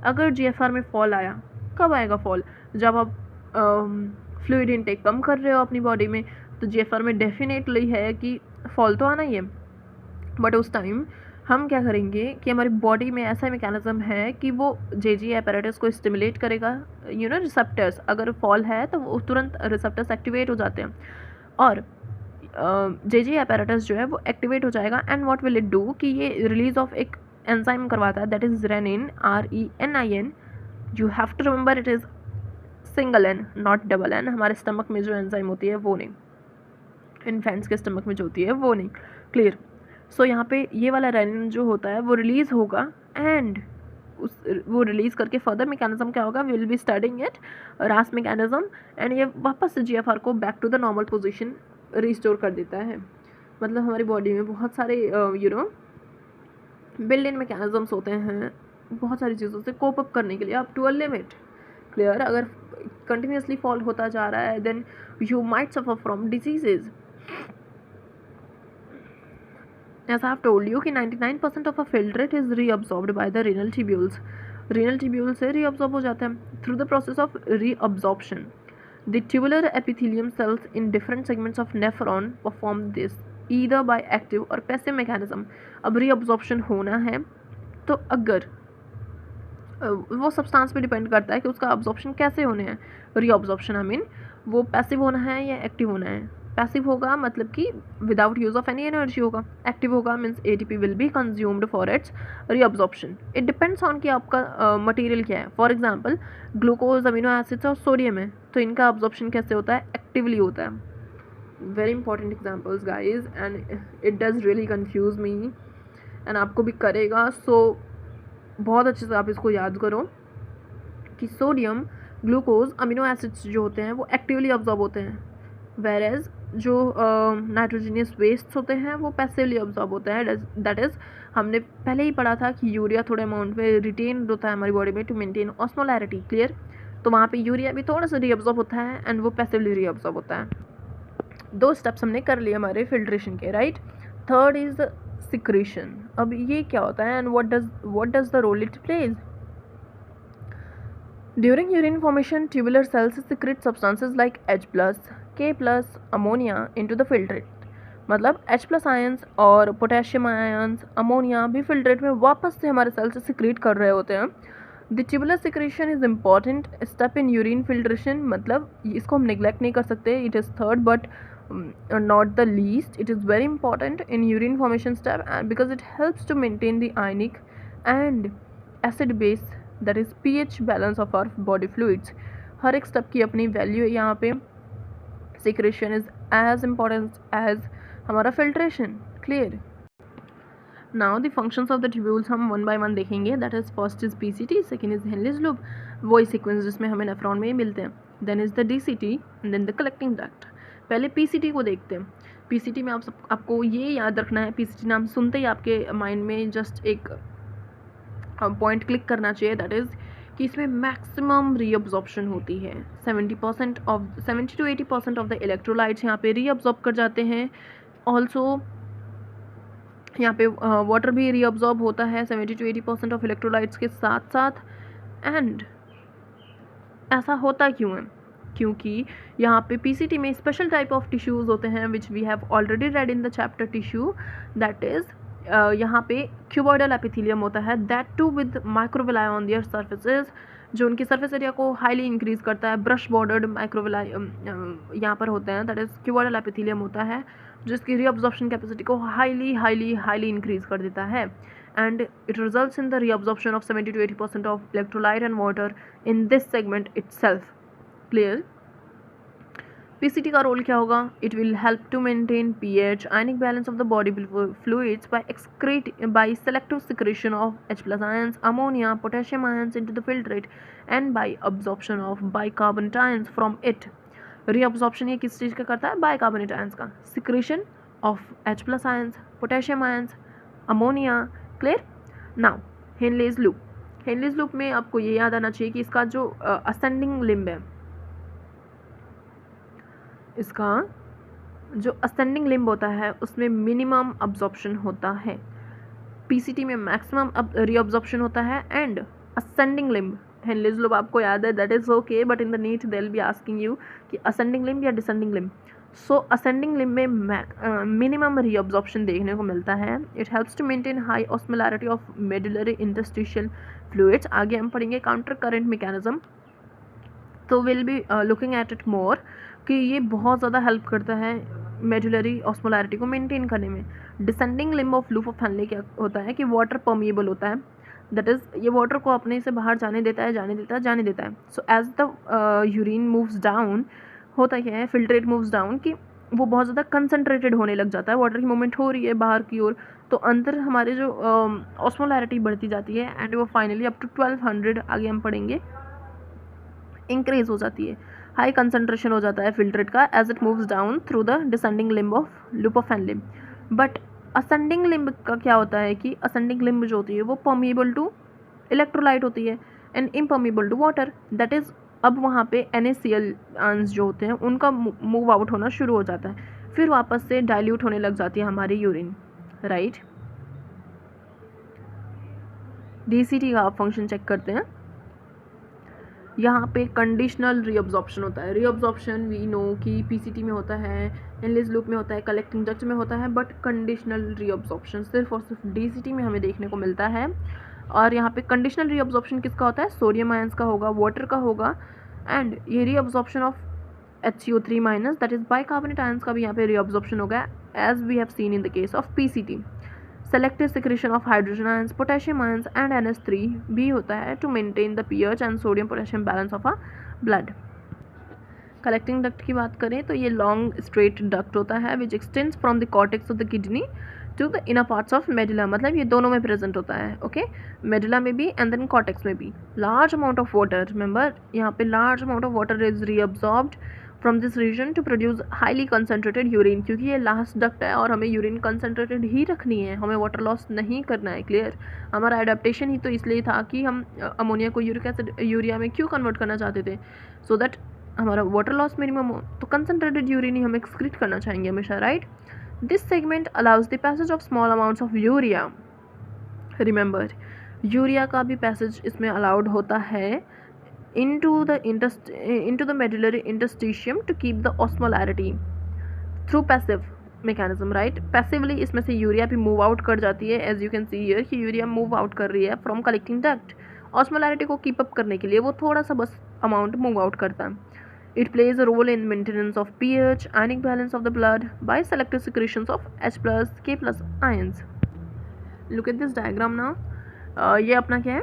अगर GFR में फॉल आया, कब आएगा फॉल, जब आप फ्लूइड इनटेक कम कर रहे हो अपनी बॉडी में, तो GFR में डेफिनेटली है कि फॉल तो आना ही है। बट उस टाइम हम क्या करेंगे कि हमारी बॉडी में ऐसा मैकेनिज्म है कि वो JG एपेरेटस को स्टिमुलेट करेगा, रिसेप्टर्स, अगर फॉल है तो वो तुरंत रिसेप्टर्स एक्टिवेट हो जाते हैं और JG एपेरेटस जो है वो एक्टिवेट हो जाएगा। And what will it do कि ये रिलीज ऑफ एक एंजाइम करवाता है that is renin, RENIN। You have to remember it is single N not double N। हमारे स्टमक में जो एंजाइम होती है वो नहीं, इन्फेंट्स के स्टमक में जो होती है वो नहीं, क्लियर। सो यहाँ पे ये वाला रेनिन जो होता है वो रिलीज़ होगा एंड वो रिलीज़ करके फर्दर मैकेनिज्म क्या होगा, will be studying it, RAS mechanism, and ये वापस से GFR को back to the normal position restore कर देता है। मतलब हमारी बॉडी में बहुत सारे बिल्ड इन मैकेनिज्म्स होते हैं बहुत सारी चीज़ों से कोप अप करने के लिए, up to a limit, clear. अगर कंटिन्यूसली फॉल होता जा रहा है then you might suffer from diseases. As I have told you कि 99% of a filtrate is reabsorbed by the renal tubules। renal tubule से reabsorb हो जाता है through the process of reabsorption। The tubular epithelium cells in different segments of nephron perform this either by active or passive mechanism। अब reabsorption होना है तो अगर वो सब्सटेंस पे डिपेंड करता है कि उसका अब्जॉर्प्शन कैसे होने हैं। रीअब्जॉर्प्शन आई मीन वो पैसिव होना है या एक्टिव होना है। पैसिव होगा मतलब कि without use of any energy होगा. एक्टिव होगा means ATP will be consumed for its reabsorption. It depends on कि आपका मटेरियल क्या है. For example glucose, amino acids और सोडियम है, तो इनका अब्जॉर्प्शन कैसे होता है? एक्टिवली होता है. Very important examples guys, and it does really confuse me and आपको भी करेगा. सो बहुत अच्छे से आप इसको याद करो कि सोडियम, ग्लूकोज, अमीनो एसिड्स जो होते हैं वो एक्टिवली अब्जॉर्ब होते हैं, वेर एज जो नाइट्रोजनियस वेस्ट होते हैं वो पैसिवली अब्जॉर्ब होते हैं. दैट इज़ हमने पहले ही पढ़ा था कि यूरिया थोड़े अमाउंट में रिटेन होता है हमारी बॉडी में टू मेंटेन ऑस्मोलैरिटी. क्लियर? तो वहाँ पे यूरिया भी थोड़ा सा रीअब्जॉर्ब होता है एंड वो पैसिवली रीअब्जॉर्ब होता है. 2 स्टेप्स हमने कर लिए हमारे फिल्ट्रेशन के, राइट. Third is secretion. अब ये क्या होता है and what does the role it plays? During urine formation, tubular cells secrete substances like H+, K+, ammonia into the filtrate. मतलब H+ आयंस और पोटेशियम आयंस, अमोनिया भी filtrate में वापस से हमारे सेल से सिक्रीट कर रहे होते हैं. The tubular secretion is important step in urine filtration. मतलब इसको हम निगलेक्ट नहीं कर सकते. It is third but not the least. It is very important in urine formation step because it helps to maintain the ionic and acid base, that is pH balance of our body fluids. हर एक step की अपनी value है यहाँ पे. Secretion is as important as हमारा filtration. Clear? Now the functions of the tubules हम one by one देखेंगे. That is first is PCT, second is Henle's loop, वही सीक्वेंस जिसमें हमें नेफ्रॉन में ही मिलते हैं. Then is the DCT and then the collecting duct. पहले पीसीटी को देखते हैं. पीसीटी में आपको ये याद रखना है, पीसीटी नाम सुनते ही आपके माइंड में जस्ट एक पॉइंट क्लिक करना चाहिए. दैट इज़ कि इसमें मैक्सिमम रीअब्जॉर्प्शन होती है. 70 to 80% ऑफ द इलेक्ट्रोलाइट्स यहाँ पे रीअब्जॉर्ब कर जाते हैं. ऑल्सो यहाँ पे वाटर भी रीअब्जॉर्ब होता है 70 to 80% ऑफ इलेक्ट्रोलाइट्स के साथ साथ. एंड ऐसा होता क्यों है? क्योंकि यहाँ पे पीसीटी में स्पेशल टाइप ऑफ टिश्यूज़ होते हैं which we have already read in the chapter tissue. That is यहाँ पे क्यूबॉइडल एपिथेलियम होता है, that too with microvilli on their surfaces, जो उनकी सर्फेस एरिया को हाईली इंक्रीज करता है. ब्रश बॉर्डर्ड माइक्रोविलाई यहाँ पर होते हैं. दैट इज़ क्यूबॉइडल एपिथेलियम होता है जिसकी रीअब्जॉर्प्शन कैपेसिटी को हाईली इंक्रीज कर देता है. And it results in the reabsorption of 70 to 80% of electrolyte and water in this segment itself. Clear? PCT का रोल क्या होगा? It will help to maintain pH, ionic balance of the body fluids by selective secretion of H+ ions, ammonia, potassium ions into the filtrate and by absorption of bicarbonate ions from it. Reabsorption ये किस चीज़ का करता है? Bicarbonate ions का. Secretion of H+ ions, potassium ions, ammonia. Clear? Now Henle's loop. Henle's loop में आपको ये याद आना चाहिए कि इसका जो असेंडिंग लिम्ब है, इसका जो असेंडिंग लिम्ब होता है उसमें मिनिमम अब्जॉर्प्शन होता है. पीसीटी में मैक्सिमम रीअब्जॉर्प्शन होता है. And ascending limb, Henle's loop आपको याद है, that is okay, but in the NEET they will be asking you कि असेंडिंग लिम्ब या descending limb. So ascending limb में मिनिमम रीअब्जॉर्प्शन देखने को मिलता है. It helps to maintain high osmolarity of medullary interstitial fluids. आगे हम पढ़ेंगे काउंटर करंट मैकेनिज्म, तो will be looking at it more कि ये बहुत ज़्यादा हेल्प करता है मेडुलरी ऑस्मोलैरिटी को मेंटेन करने में. Descending limb of loop of Henley क्या होता है कि वाटर परमिएबल होता है. दैट इज़ ये वाटर को अपने से बाहर जाने देता है. So as the urine moves down, होता क्या है, फिल्ट्रेट मूव्स डाउन कि वो बहुत ज़्यादा कंसनट्रेटेड होने लग जाता है. वाटर की मूवमेंट हो रही है बाहर की ओर, तो अंदर हमारे जो ऑस्मोलैरिटी बढ़ती जाती है एंड वो फाइनली अप टू 1200 आगे हम पढ़ेंगे इंक्रीज हो जाती है. हाई कंसनट्रेशन हो जाता है फिल्ट्रेट का as it moves down through the descending limb of loop of Henle. But ascending limb का क्या होता है कि असेंडिंग लिम्ब जो होती है वो परमिएबल टू इलेक्ट्रोलाइट होती है and impermeable to water. That is अब वहाँ पे NaCl आयंस जो होते हैं उनका मूव आउट होना शुरू हो जाता है, फिर वापस से डाइल्यूट होने लग जाती है हमारी यूरिन. राइट? डीसीटी का आप फंक्शन चेक करते हैं. यहाँ पे कंडीशनल रीअब्जॉर्प्शन होता है. रीअब्जॉर्प्शन वी नो कि पीसीटी में होता है, हेनलेज लूप में होता है, कलेक्टिंग डक्ट में होता है, बट कंडीशनल रीअब्जॉर्प्शन सिर्फ और सिर्फ डीसीटी में हमें देखने को मिलता है. और यहाँ पे कंडीशनल रीअब्जॉर्प्शन किसका होता है? सोडियम आयंस का होगा, वाटर का होगा. एंड ये reabsorption of HCO3 minus, that is bicarbonate ions का भी यहाँ पे रीअब्जॉर्प्शन होगा as we have seen in the case of PCT. Selective secretion of hydrogen ions, potassium ions and NH3 भी होता है to maintain the pH and sodium potassium balance of a blood. Collecting duct की बात करें तो ये long straight duct होता है which extends from the cortex of the kidney to the inner parts of medulla, मतलब ये दोनों में प्रेजेंट होता है. ओके, मेडुला में भी एंड देन कॉर्टेक्स में भी. Large amount of water, remember यहाँ पे large amount of water is reabsorbed from this region to produce highly concentrated urine, क्योंकि ये लास्ट डक्ट है और हमें यूरिन कंसनट्रेटेड ही रखनी है, हमें वाटर लॉस नहीं करना है. क्लियर, हमारा एडेप्टेशन ही तो इसलिए था कि हम अमोनिया को यूरिक एसिड यूरिया में क्यों कन्वर्ट करना चाहते थे, सो दैट हमारा वाटर लॉस मिनिमम हो. तो कंसनट्रेटेड यूरिन ही हम एक्सक्रीट करना चाहेंगे हमेशा, right. This segment allows the passage of small amounts of urea. Remember, urea का भी पैसेज इसमें अलाउड होता है into the medullary interstitium to keep the osmolarity through passive mechanism, right. Passively इसमें से यूरिया भी मूव आउट कर जाती है, as you can see here कि यूरिया मूव आउट कर रही है फ्रॉम कलेक्टिंग डक्ट. ऑस्मोलैरिटी को कीप अप करने के लिए वो थोड़ा सा बस अमाउंट मूव आउट करता है. It plays a role in maintenance of pH, ionic balance of the blood by selective secretions of H+, K+ ions. Look at this diagram now. ये अपना क्या है,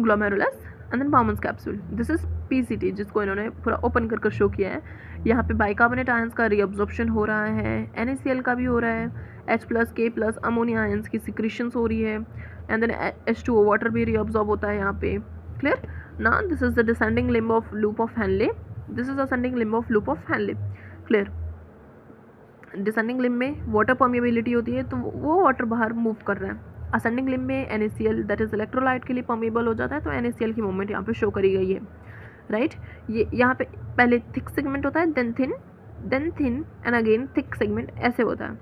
glomerulus and then Bowman's capsule. This is PCT जिसको इन्होंने पूरा open कर show किया है. यहाँ पे बाइकार्बोनेट आयंस का रीअब्जॉर्प्शन हो रहा है, NaCl का भी हो रहा है, H+, K+, अमोनिया आयंस की सिक्रीशंस हो रही है एंड देन H2O वाटर भी रीअब्जॉर्ब होता है यहाँ पे. क्लियर ना. This is the descending limb of loop of Henle, this is ascending limb of loop of Henle. Clear, descending limb में वाटर परमिएबिलिटी होती है तो वो वाटर बाहर मूव कर रहा है. असेंडिंग लिम्ब में NaCl दैट इज इलेक्ट्रोलाइट के लिए परमिएबल हो जाता है, तो NaCl की मूवमेंट यहाँ पे शो करी गई है, राइट. ये यहाँ पे पहले थिक सेगमेंट होता है, then thin and again thick segment, ऐसे होता है.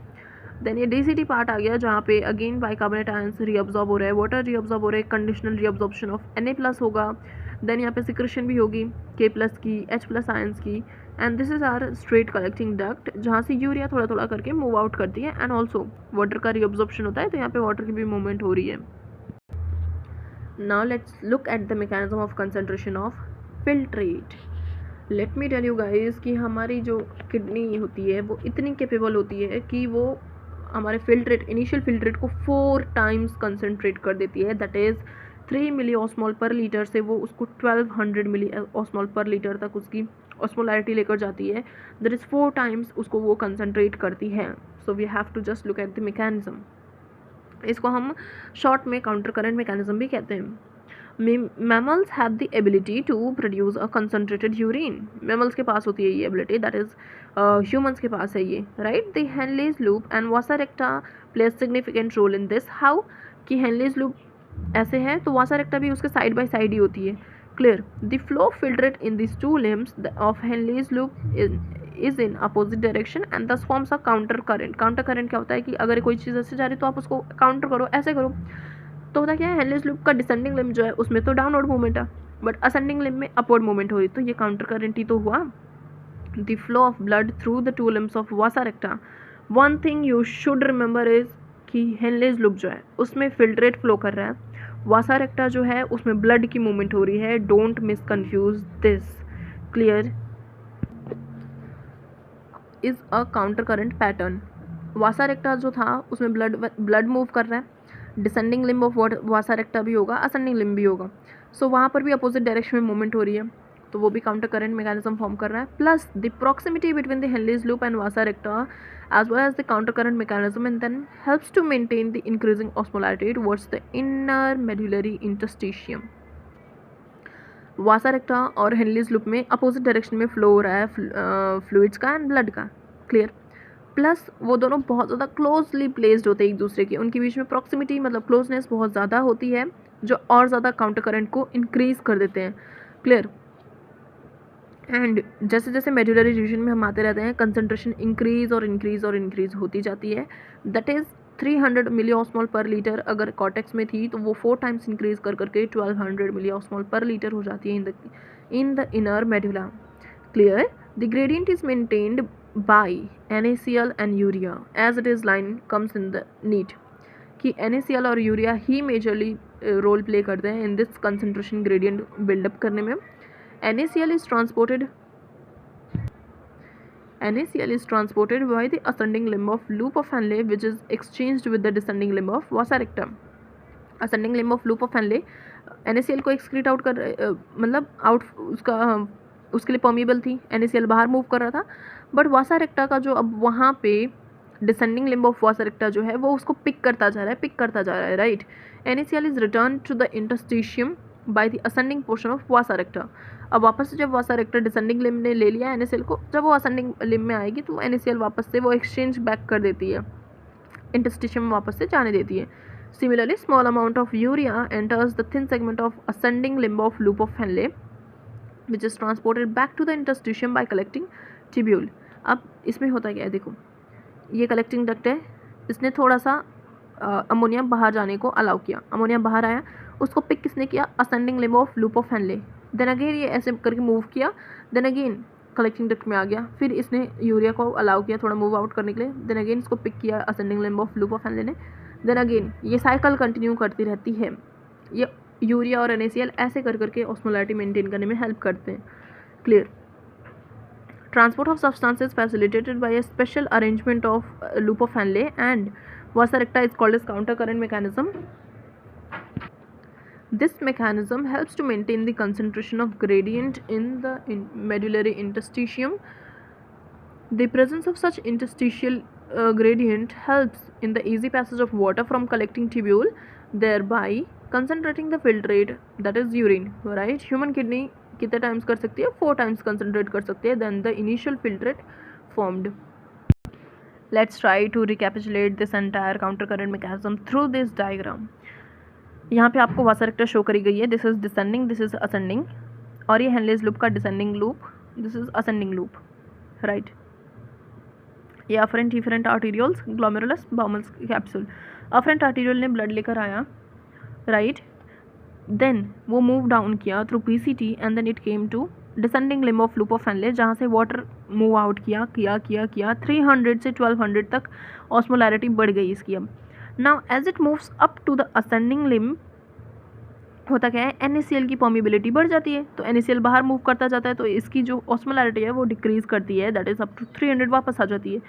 देन ये DCT पार्ट आ गया जहाँ पे अगेन बाइकार्बोनेट आयंस रीअब्जॉर्ब हो रहा है, वाटर रीअब्जॉर्ब हो रहा है, कंडीशनल रीअब्जॉर्प्शन ऑफ Na+ होगा. देन यहाँ पे सिक्रेशन भी होगी K+ की, H+ आयंस की, and this is our straight collecting duct जहाँ से यूरिया थोड़ा थोड़ा करके मूव आउट करती है एंड ऑल्सो वाटर का रीअब्जॉर्प्शन होता है, तो यहाँ पे वाटर की भी मूवमेंट हो रही है. Now let's look at the mechanism of concentration of filtrate. Let me tell you guys कि हमारी जो किडनी होती है वो इतनी कैपेबल होती है कि वो हमारे इनिशियल फिल्ट्रेट को 4 टाइम्स कंसनट्रेट कर देती है, दैट इज़ 3 मिली ऑस्मोल पर लीटर से वो उसको 1200 मिली ऑस्मोल पर लीटर तक उसकी ऑस्मोलैरिटी लेकर जाती है, दैट इज़ 4 टाइम्स उसको वो कंसनट्रेट करती है. So we have to just look at the mechanism. इसको हम शॉर्ट में काउंटर करंट मैकेनिज्म भी कहते हैं. Mammals have the ability to produce a concentrated urine. Mammals के पास होती है ये ability, that is humans के पास है ये, right. The Henle's loop and vasa recta play a significant role in this. How कि Henle's loop ऐसे है तो vasa recta भी उसके side by side ही होती है. Clear. The flow of filtrate in these two limbs of Henle's loop is in opposite direction and thus forms a counter current. Counter current क्या होता है कि अगर कोई चीज़ ऐसे जा रही है तो आप उसको काउंटर करो, ऐसे करो, तो होता क्या है, हेनलेस लूप का डिसेंडिंग लिम्ब जो है उसमें तो डाउनवर्ड मूवमेंट है, बट असेंडिंग लिम्ब में अपवर्ड मूवमेंट हो रही, तो ये काउंटर करंट ही तो हुआ. The flow of blood through the 2 limbs of vasa रेक्टा. One thing you should remember is कि हेनलेस लूप जो है उसमें फिल्ट्रेट फ्लो कर रहा है, वासा रेक्टा जो है उसमें ब्लड की मूवमेंट हो रही है. Don't miss confuse this. Clear. Is a counter current pattern. Vasa recta जो था उसमें ब्लड मूव कर रहा है, डिसेंडिंग लिम्ब ऑफ वासा रेक्टा भी होगा, असेंडिंग लिम्ब भी होगा, सो वहाँ पर भी अपोजिट डायरेक्शन में मूवमेंट हो रही है, तो वो भी काउंटर करंट मैकेनिज्म फॉर्म कर रहा है. Plus the proximity between the Henle's loop and vasa रेक्टा as well as the counter current mechanism and then helps to maintain the increasing osmolarity towards the inner medullary interstitium. वासा रेक्टा और हेनलीज loop में opposite direction में flow हो रहा है fluids का and blood का. Clear. Plus वो दोनों बहुत ज़्यादा क्लोजली प्लेस्ड होते हैं एक दूसरे के, उनके बीच में प्रॉक्सिमिटी मतलब क्लोजनेस बहुत ज़्यादा होती है जो और ज़्यादा काउंटर करंट को इंक्रीज़ कर देते हैं. क्लियर. एंड जैसे जैसे मेडुलरी रीजन में हम आते रहते हैं कंसंट्रेशन इंक्रीज और इंक्रीज होती जाती है, दैट इज़ 300 मिली ऑस्मोल पर लीटर अगर कॉर्टेक्स में थी तो वो 4 टाइम्स इंक्रीज कर करके 1200 मिली ऑस्मोल पर लीटर हो जाती है in the inner medulla. Clear. The gradient is maintained by NaCl and urea as it is line comes in the NEET कि NaCl और यूरिया ही मेजरली रोल प्ले करते हैं in this concentration gradient build up करने में. NaCl is transported NaCl is transported by the ascending limb of loop of Henle which is exchanged with the descending limb of vasa recta. Ascending limb of loop of Henle NaCl को excrete out कर मतलब out उसके लिए permeable थी, NaCl बाहर move कर रहा था, बट वासा रेक्टा का जो अब वहाँ पे descending limb of vasa recta जो है वो उसको पिक करता जा रहा है, right. NaCl is return to the interstitium by the ascending portion of vasa recta. अब वापस से जब वासा रेक्टा डिसेंडिंग लिम्ब ने ले लिया NaCl को, जब वो असेंडिंग लिम्ब में आएगी तो NaCl वापस से वो एक्सचेंज बैक कर देती है, इंटरस्टिशियम में वापस से जाने देती है. Similarly, small amount of urea enters the thin segment of ascending limb of loop of Henle, which is transported back to the interstitium by collecting tubule. अब इसमें होता क्या है, देखो ये कलेक्टिंग डक्ट है, इसने थोड़ा सा अमोनिया बाहर जाने को अलाउ किया, अमोनिया बाहर आया, उसको पिक किसने किया, ascending limb of loop of Henle. Then again ये ऐसे करके मूव किया, देन अगेन कलेक्टिंग डक्ट में आ गया, फिर इसने यूरिया को अलाउ किया थोड़ा मूव आउट करने के लिए, देन अगेन इसको पिक किया ascending limb of loop of Henley ने, देन अगेन ये साइकिल कंटिन्यू करती रहती है. ये यूरिया और NaCl ऐसे कर करके ऑस्मोलैरिटी मेंटेन करने में हेल्प करते हैं. Clear. Transport of substances facilitated by a special arrangement of loop of Henle and vasa recta is called as counter current mechanism. This mechanism helps to maintain the concentration of gradient in the medullary interstitium. The presence of such interstitial gradient helps in the easy passage of water from collecting tubule, thereby concentrating the filtrate, that is urine, right. Human kidney कितने times कर सकती है, 4 times concentrate कर सकती है than the initial filtrate formed. Let's try to recapitulate this entire counter current mechanism through this diagram. यहाँ पे आपको वासा रेक्टा शो करी गई है, this is descending, this is ascending, और ये हेनलेज लूप का descending loop, this is ascending loop, right. ये afferent efferent arterioles, glomerulus, Bowman's capsule. Afferent arteriole ने ब्लड लेकर आया, राइट, देन वो मूव डाउन किया through PCT and then it came to descending limb of loop of Henle, जहाँ से water move out किया 300 से 1200 तक ऑस्मोलैरिटी बढ़ गई इसकी. अब now as it moves up to the ascending limb होता क्या है, NaCl की परमिबिलिटी बढ़ जाती है, तो NaCl बाहर मूव करता जाता है, तो इसकी जो ऑस्मोलैरिटी है वो डिक्रीज करती है, दैट इज अप टू 300 वापस आ जाती है.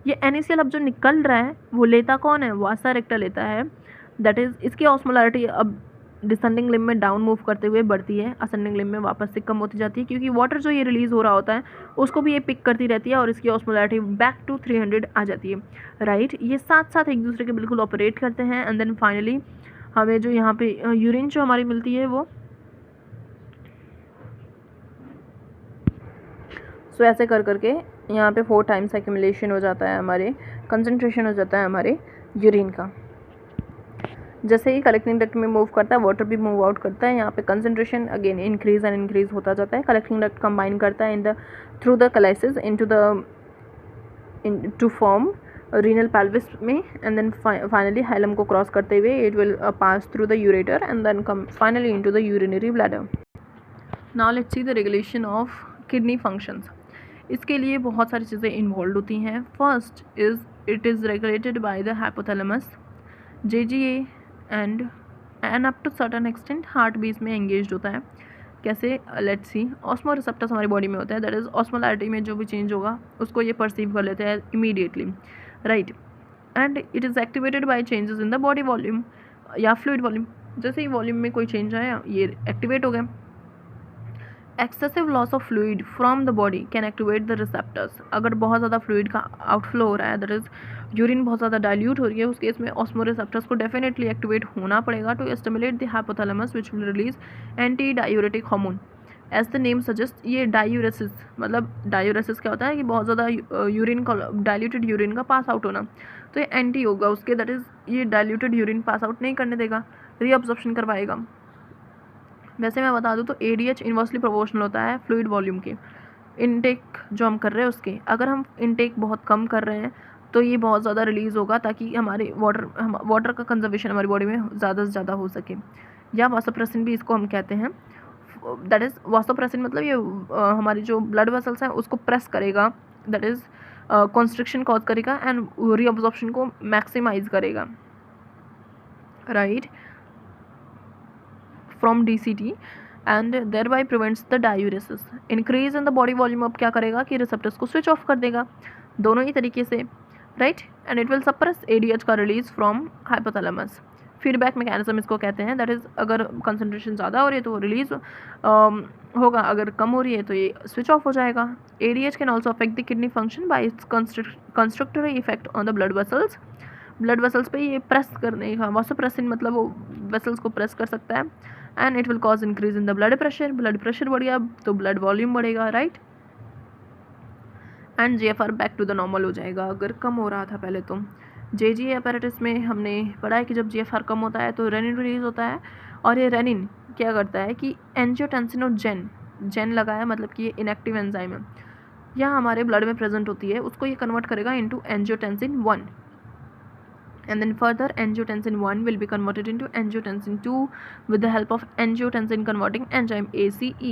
ये NaCl अब जो निकल रहा है वो लेता कौन है, वासा रेक्टा लेता है, दैट इज इसकी ऑस्मोलैरिटी अब डिसेंडिंग लिम्ब में डाउन मूव करते हुए बढ़ती है, असेंडिंग लिम्ब में वापस से कम होती जाती है, क्योंकि वाटर जो ये रिलीज हो रहा होता है उसको भी ये पिक करती रहती है और इसकी ऑस्मोलैरिटी बैक टू 300 आ जाती है, राइट. ये साथ साथ एक दूसरे के बिल्कुल ऑपरेट करते हैं एंड देन फाइनली हमें जो यहाँ पे यूरिन जो हमारी मिलती है वो सो ऐसे कर करके यहाँ पे 4 टाइम्स एक्यूमुलेशन हो जाता है, हमारे कंसंट्रेशन हो जाता है हमारे यूरिन का. जैसे ही कलेक्टिंग डक्ट में मूव करता है, वाटर भी मूव आउट करता है, यहाँ पे concentration again increase and increase होता जाता है. कलेक्टिंग डक्ट कंबाइन करता है in the through the calyces to form renal pelvis में एंड देन फाइनली हाइलम को क्रॉस करते हुए it will pass through the ureter and then come finally into the urinary bladder. Now let's see the regulation of kidney functions. इसके लिए बहुत सारी चीज़ें involve होती हैं. First is it is regulated by the hypothalamus, JGA and up to certain extent heart भी इसमें engage होता है. कैसे, लेट्स सी. ऑस्मो रिसेप्टर्स हमारी बॉडी में होता है, दैट इज ऑस्मोलैरिटी में जो भी चेंज होगा उसको ये परसीव कर लेते हैं immediately, right. And it is activated by changes in the body volume या फ्लूइड वॉल्यूम. जैसे ही वॉल्यूम में कोई चेंज आया ये एक्टिवेट हो गया. Excessive loss of fluid from the body can activate the receptors. अगर बहुत ज़्यादा फ्लूइड का आउटफ्लो हो रहा है, दैट इज़ यूरिन बहुत ज़्यादा डाइल्यूट हो रही है, उस केस में ऑस्मो रिसेप्टर्स को डेफिनेटली एक्टिवेट होना पड़ेगा to stimulate the hypothalamus which will release antidiuretic hormone. As the name suggest, ये डायूरेसिस, मतलब डायूरेसिस क्या होता है कि बहुत ज़्यादा यूरिन का डाइल्यूटेड यूरिन का पास आउट होना, तो ये एंटी होगा उसके, दैट इज़ ये डाइल्यूटेड यूरिन पास आउट नहीं करने देगा, रीअब्जॉर्प्शन करवाएगा. वैसे मैं बता दूं तो ADH इन्वर्सली प्रोपोर्शनल होता है फ्लूइड वॉल्यूम के, इनटेक जो हम कर रहे हैं उसके. अगर हम इनटेक बहुत कम कर रहे हैं तो ये बहुत ज़्यादा रिलीज़ होगा ताकि हमारे वाटर का कंजर्वेशन हमारी बॉडी में ज़्यादा से ज़्यादा हो सके. या वासोप्रेसिन भी इसको हम कहते हैं, दैट इज़ वासोप्रेसिन मतलब ये हमारी जो ब्लड वेसल्स हैं उसको प्रेस करेगा, दैट इज़ कॉन्स्ट्रिक्शन कॉज करेगा एंड रीअब्जॉर्प्शन को मैक्सिमाइज करेगा, right, from DCT. And thereby prevents the diuresis. Increase in the body volume अब क्या करेगा कि रिसेप्टर्स को स्विच ऑफ कर देगा, दोनों ही तरीके से, right. And it will suppress ADH का release from hypothalamus. Feedback mechanism इसको कहते हैं, दैट इज़ अगर कंसनट्रेशन ज़्यादा हो रही है तो वो रिलीज होगा, अगर कम हो रही है तो ये स्विच ऑफ हो जाएगा। ADH can also affect the kidney function by its constrictory effect on the blood vessels. Blood vessels पे ये प्रेस करने का, वासोप्रेसिन मतलब वो वेसल्स को प्रेस कर सकता है। And it will cause increase in the blood pressure बढ़ गया तो ब्लड वॉल्यूम बढ़ेगा, right. And GFR back to the normal हो जाएगा अगर कम हो रहा था पहले तो। जेजीए अपैरेटस में हमने पढ़ा है कि जब जीएफआर कम होता है तो रेनिन रिलीज होता है, और ये रेनिन क्या करता है कि एंजियोटेंसिन और जेन लगा है, मतलब कि ये इनएक्टिव एंजाइम है, यह हमारे ब्लड में प्रेजेंट होती है, उसको ये कन्वर्ट करेगा into angiotensin 1, and then further angiotensin 1 will be converted into angiotensin 2 with the help of angiotensin converting enzyme ACE,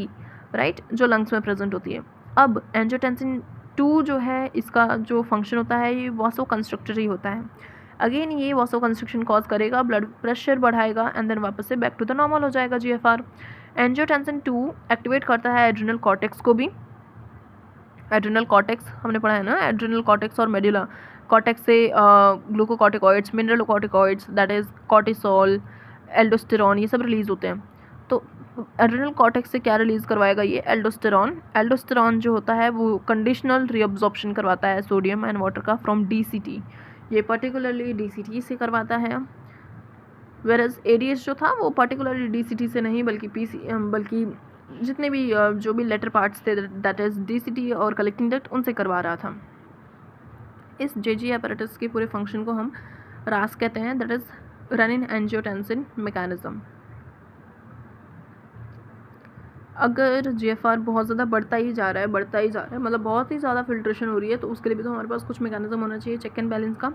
right, जो लंग्स में प्रेजेंट होती है। अब angiotensin 2 जो है इसका जो फंक्शन होता है ये वासो कंस्ट्रक्टरी होता है। अगेन ये वासो कंस्ट्रक्शन कॉज करेगा, ब्लड प्रेशर बढ़ाएगा, एंड देन वापस से बैक टू द नॉर्मल हो जाएगा जीएफआर। एंजियोटेंसिन 2 एक्टिवेट करता है एड्रिनल कॉर्टेक्स को भी। एड्रिनल कॉर्टेक्स हमने पढ़ा है ना, एड्रिनल कॉर्टेक्स और मेडुला कॉर्टेक्स से glucocorticoids, mineralocorticoids, that is cortisol, aldosterone, ये सब रिलीज़ होते हैं। तो एड्रिनल कॉर्टेक्स से क्या रिलीज़ करवाएगा ये एल्डोस्टेरॉन जो होता है वो कंडीशनल रीअब्जॉर्प्शन करवाता है सोडियम एंड वाटर का फ्रॉम डीसीटी, ये पर्टिकुलरली डीसीटी से करवाता है। वेरएज एडीएच जो था वो पर्टिकुलरली डीसीटी से नहीं बल्कि जितने भी जो भी लेटर पार्ट्स थे, दैट इज़ डीसीटी और कलेक्टिंग डक्ट, उनसे करवा रहा था। इस जेजी अपैरेटस के पूरे फंक्शन को हम रास कहते हैं, that is renin angiotensin mechanism. अगर जीएफआर बहुत ज़्यादा बढ़ता ही जा रहा है मतलब बहुत ही ज़्यादा फिल्ट्रेशन हो रही है, तो उसके लिए भी तो हमारे पास कुछ मैकेनिज्म होना चाहिए चेक एंड बैलेंस का।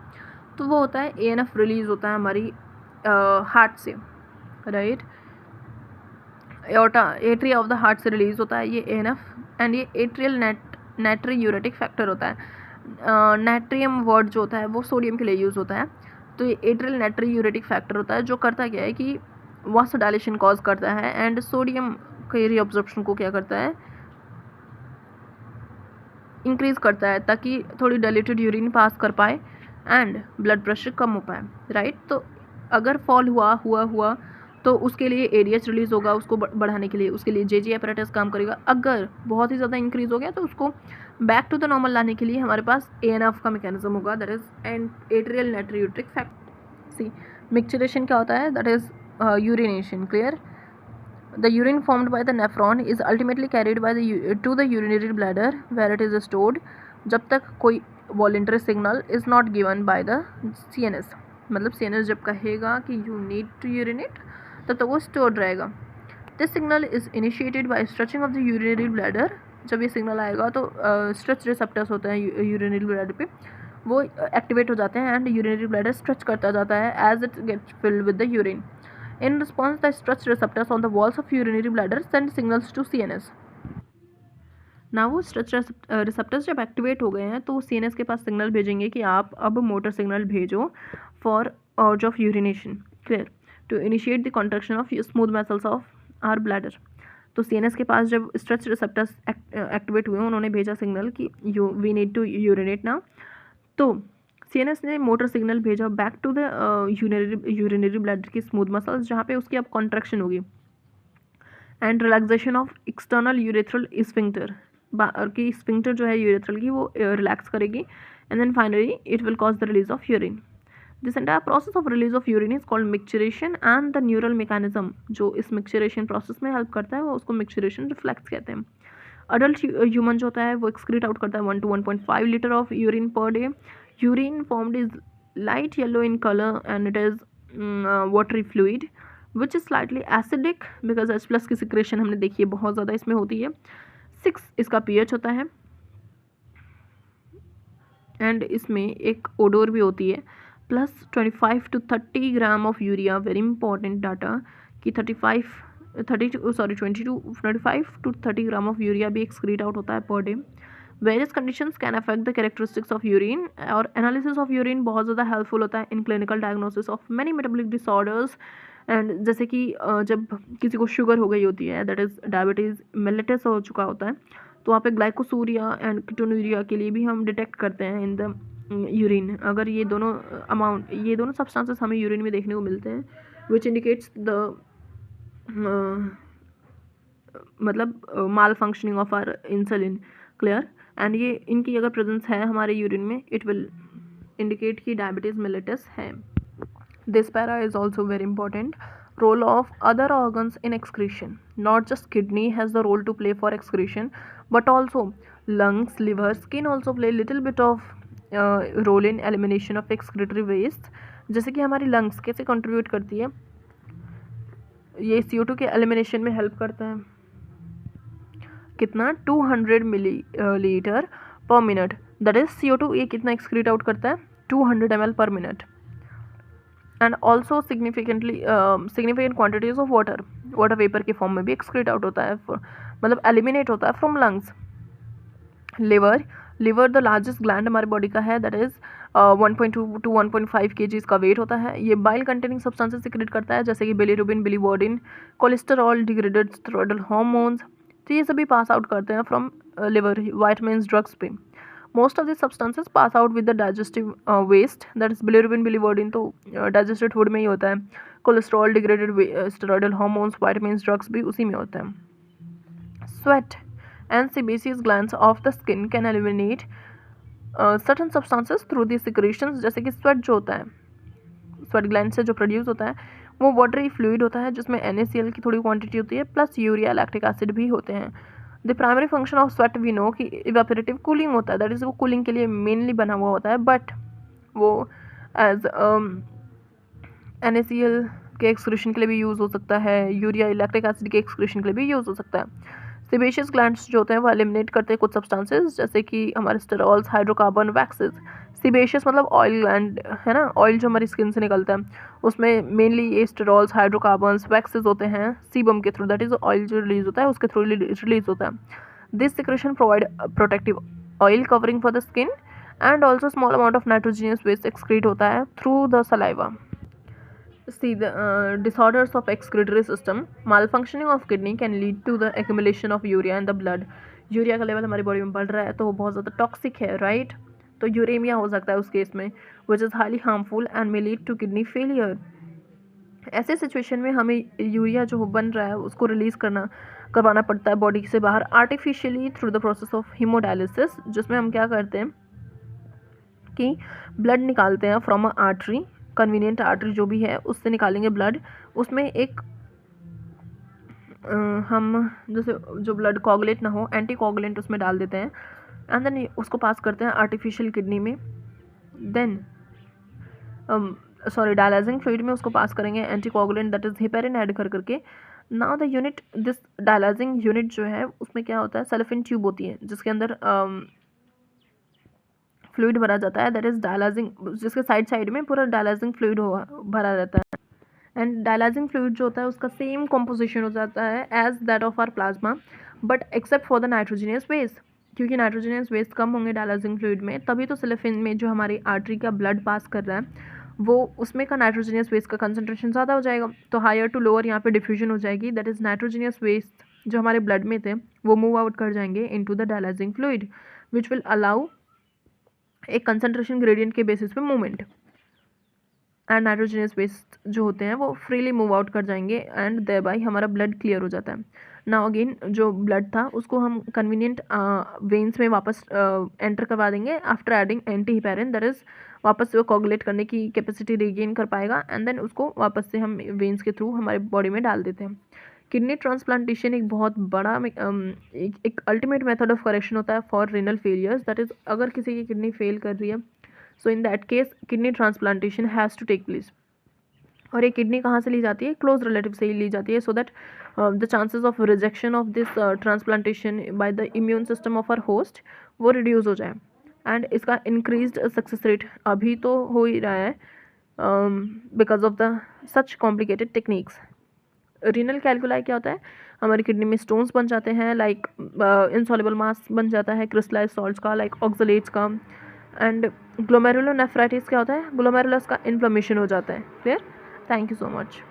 तो वो होता है एएनएफ रिलीज़ होता है हमारी हार्ट से, right, atria of the heart से रिलीज़ होता है ये एएनएफ, एंड ये एट्रियल नाइट्रियूरेटिक फैक्टर होता है। नाइट्रियम वर्ड जो होता है वो सोडियम के लिए यूज़ होता है, तो ये एट्रियल नाइट्रियूरेटिक फैक्टर होता है जो करता क्या है कि वासोडाइलेशन कॉज करता है, एंड सोडियम के रीअब्जॉर्प्शन को क्या करता है, इंक्रीज़ करता है, ताकि थोड़ी डाइल्यूटेड यूरिन पास कर पाए एंड ब्लड प्रेशर कम हो पाए, राइट। तो अगर फॉल हुआ तो उसके लिए एडीएच रिलीज़ होगा, उसको बढ़ाने के लिए, उसके लिए जेजी अपैरेटस काम करेगा। अगर बहुत ही ज़्यादा इंक्रीज़ हो गया तो उसको बैक टू द नॉर्मल लाने के लिए हमारे पास एएनएफ का मैकेनिज्म होगा, दैट इज़ एट्रियल नाइट्रियूरेटिक फैक्टर। सी मिक्सचरेशन क्या होता है, that is urination, clear. The urine formed by the nephron is ultimately carried by to the urinary bladder where it is stored जब तक कोई voluntary signal is not given by the CNS, मतलब CNS जब कहेगा कि you need to urinate तब तक वो stored रहेगा। This signal is initiated by stretching of the urinary bladder, जब ये सिग्नल आएगा तो स्ट्रेच रिसेप्टर्स होते हैं यूरिनरी ब्लैडर पे, वो एक्टिवेट हो जाते हैं एंड यूरिनरी ब्लैडर स्ट्रेच करता जाता है as it gets filled with the urine. In response, the stretched receptors on the walls of urinary bladder send signals to CNS. ना वो stretched receptors जब एक्टिवेट हो गए हैं तो CNS के पास सिग्नल भेजेंगे कि आप अब मोटर सिग्नल भेजो for urge of urination, clear, to initiate the contraction of smooth muscles of our bladder. तो CNS के पास जब stretched receptors एक्टिवेट हुए, उन्होंने भेजा सिग्नल कि we need to urinate now, तो CNS ने मोटर सिग्नल भेजा back to the urinary bladder की स्मूथ मसल्स, जहाँ पे उसकी अब कॉन्ट्रैक्शन होगी, and relaxation of external urethral sphincter, की स्फिंक्टर जो है यूरेथ्रल की वो रिलैक्स करेगी, and then finally it will cause the release of urine. This entire process of release of urine is called micturition, and the neural mechanism जो इस मिक्सचरेशन process में help करता है वो उसको मिक्सचरेशन रिफ्लेक्स कहते हैं। अडल्ट ह्यूमन जो होता है वो एक्सक्रीट आउट करता है 1 to 1.5 litre of urine per day. Urine formed is light yellow in color and it is watery fluid which is slightly acidic because H plus की secretion हमने देखी है बहुत ज़्यादा इसमें होती है। 6 इसका pH होता है एंड इसमें एक ओडोर भी होती है, plus 25 to 30 gram of urea, very important data कि 25 to 30 ग्राम ऑफ यूरिया भी एक्सक्रीट आउट होता है per day. Various conditions can affect the characteristics of urine, और एनालिसिस ऑफ यूरिन बहुत ज़्यादा हेल्पफुल होता है in clinical diagnosis of many metabolic disorders and जैसे कि जब किसी को शुगर हो गई होती है, दैट इज़ डायबिटीज़ मेलिटस हो चुका होता है, तो वहाँ पे ग्लाइकोसूरिया एंड कीटोनूरिया के लिए भी हम डिटेक्ट करते हैं इन द यूरिन। अगर ये दोनों सब्सटेंसेस हमें यूरिन में देखने को मिलते हैं, विच इंडिकेट्स द मतलब malfunctioning of our insulin, clear. And ये इनकी अगर प्रेजेंस है हमारे यूरिन में, इट विल इंडिकेट कि डायबिटीज़ मेलिटस है। This para is also very important. Role of other organs in excretion. Not just kidney has the role to play for excretion, but also lungs, liver, skin also play little bit of role in elimination of excretory waste. जैसे कि हमारी lungs कैसे contribute करती है, ये CO2 के elimination में help करता है। कितना 200 मिलीलीटर पर मिनट, दैट इज CO2 ये कितना एक्सक्रीट आउट करता है 200 ml पर minute. And also significant quantities of water vapour के फॉर्म में भी एक्सक्रीट आउट होता है, मतलब एलिमिनेट होता है from lungs. Liver the largest gland हमारे बॉडी का है, दैट इज 1.2 to 1.5 kg का वेट होता है। ये बाइल कंटेनिंग सब्सटेंसेस सिक्रेट करता है, जैसे कि bilirubin, biliverdin, cholesterol, degraded steroidal hormones, तो ये सभी पास आउट करते हैं फ्रॉम लिवर, वाइटमिन्स, ड्रग्स पे। Most of this substances pass out with the digestive waste, that is bilirubin, biliverdin तो डाइजेस्टेड फूड में ही होता है, cholesterol, degraded steroidal hormones, vitamins, drugs भी उसी में होता है। Sweat and sebaceous glands of the skin can eliminate certain substances through these secretions, जैसे कि स्वेट जो होता है, स्वेट ग्लैंड से जो प्रोड्यूस होता है वो वाटरी फ्लूइड होता है, जिसमें NaCl की थोड़ी क्वांटिटी होती है, प्लस यूरिया, लैक्टिक एसिड भी होते हैं। The primary function of sweat we know कि इवेपोरेटिव कूलिंग होता है, दैट इज वो कूलिंग के लिए मेनली बना हुआ होता है, बट वो एज NaCl के एक्सक्रीशन के लिए भी यूज़ हो सकता है, यूरिया, लैक्टिक एसिड के एक्सक्रीशन के लिए भी यूज़ हो सकता है। सेबेशियस ग्लैंड्स जो होते हैं वो एलिमिनेट करते हैं कुछ सब्सटेंसेस, जैसे कि हमारे स्टेरॉल्स, हाइड्रोकार्बन, वैक्सेस। सेबेशियस मतलब ऑयल ग्लैंड है ना, ऑयल जो हमारी स्किन से निकलता है उसमें मेनली ये स्टेरॉल्स, हाइड्रोकार्बन्स, वैक्सेस होते हैं सीबम के थ्रू, दैट इज ऑयल जो रिलीज होता है उसके थ्रू रिलीज होता है। This secretion provide protective oil covering for the skin and also small amount of nitrogenous waste excrete होता है through the saliva. See the disorders of excretory system. Malfunctioning of kidney can lead to the accumulation of urea in the blood. Urea का level हमारी body में बढ़ रहा है तो वो बहुत ज़्यादा टॉक्सिक है, राइट? तो यूरेमिया हो सकता है उस केस में, which is highly harmful and may lead to kidney failure. ऐसे सिचुएशन में हमें यूरिया जो बन रहा है उसको रिलीज़ करवाना पड़ता है बॉडी से बाहर artificially through the process of haemodialysis, जिसमें हम क्या करते हैं कि ब्लड निकालते हैं from a artery, convenient artery जो भी है उससे निकालेंगे ब्लड। उसमें एक हम जैसे जो ब्लड कोगुलेट ना हो, एंटी कोगुलेंट उसमें डाल देते हैं एंड देन उसको पास करते हैं आर्टिफिशियल किडनी में, देन डायलाइजिंग फ्लूइड में उसको पास करेंगे anticoagulant, that is heparin add करके। Now the unit, this dialysing unit जो है उसमें क्या होता है, सेलोफिन ट्यूब होती है जिसके अंदर फ्लूइड भरा जाता है, दैट इज डायलाइजिंग, जिसके साइड में पूरा डायलाइजिंग फ्लूइड भरा रहता है। एंड डायलाइजिंग फ्लूइड जो होता है उसका सेम कॉम्पोजिशन हो जाता है as that of our plasma, but except for the nitrogenous waste, क्योंकि नाइट्रोजिनियस वेस्ट कम होंगे डायलाइजिंग फ्लूइड में, तभी तो सेलोफिन में जो हमारी आर्टरी का ब्लड पास कर रहा है वो उसमें का नाइट्रोजिनियस वेस्ट का कंसनट्रेशन ज़्यादा हो जाएगा, तो हायर टू लोअर यहाँ पे डिफ्यूजन हो जाएगी, दैट इज नाइट्रोजिनियस वेस्ट जो हमारे ब्लड में थे वो मूव आउट कर जाएंगे into the dialysing fluid, which will allow एक कंसंट्रेशन ग्रेडियंट के बेसिस पे मूवमेंट, एंड नाइट्रोजनस वेस्ट जो होते हैं वो फ्रीली मूव आउट कर जाएंगे एंड देयरबाय हमारा ब्लड क्लियर हो जाता है। नाउ अगेन जो ब्लड था उसको हम कन्वीनियंट वेन्स में वापस एंटर करवा देंगे after adding anti heparin, that is वापस से कोगुलेट करने की कैपेसिटी रिगेन कर पाएगा एंड देन उसको वापस से हम वेन्स के थ्रू हमारे बॉडी में डाल देते हैं। किडनी ट्रांसप्लांटेशन एक बहुत बड़ा एक अल्टीमेट मेथड ऑफ करेक्शन होता है for renal failures, that is अगर किसी की किडनी फेल कर रही है so in that case kidney transplantation has to take place. और ये किडनी कहाँ से ली जाती है, क्लोज रिलेटिव से ही ली जाती है, so that the chances of rejection of this transplantation by the immune system of our host वो रिड्यूस हो जाए। एंड इसका इंक्रीज्ड सक्सेस रेट अभी तो हो ही रहा है because of the such complicated techniques. Renal कैल्कुलाई क्या होता है, हमारी किडनी में स्टोन्स बन जाते हैं, लाइक इनसॉल्युबल मास बन जाता है क्रिस्टलाइज्ड सॉल्ट्स का, लाइक ऑक्सलेट्स का। एंड ग्लोमेरुलोनेफ्राइटिस क्या होता है, ग्लोमेरुलस का इन्फ्लेमेशन हो जाता है। Clear? Thank you so much.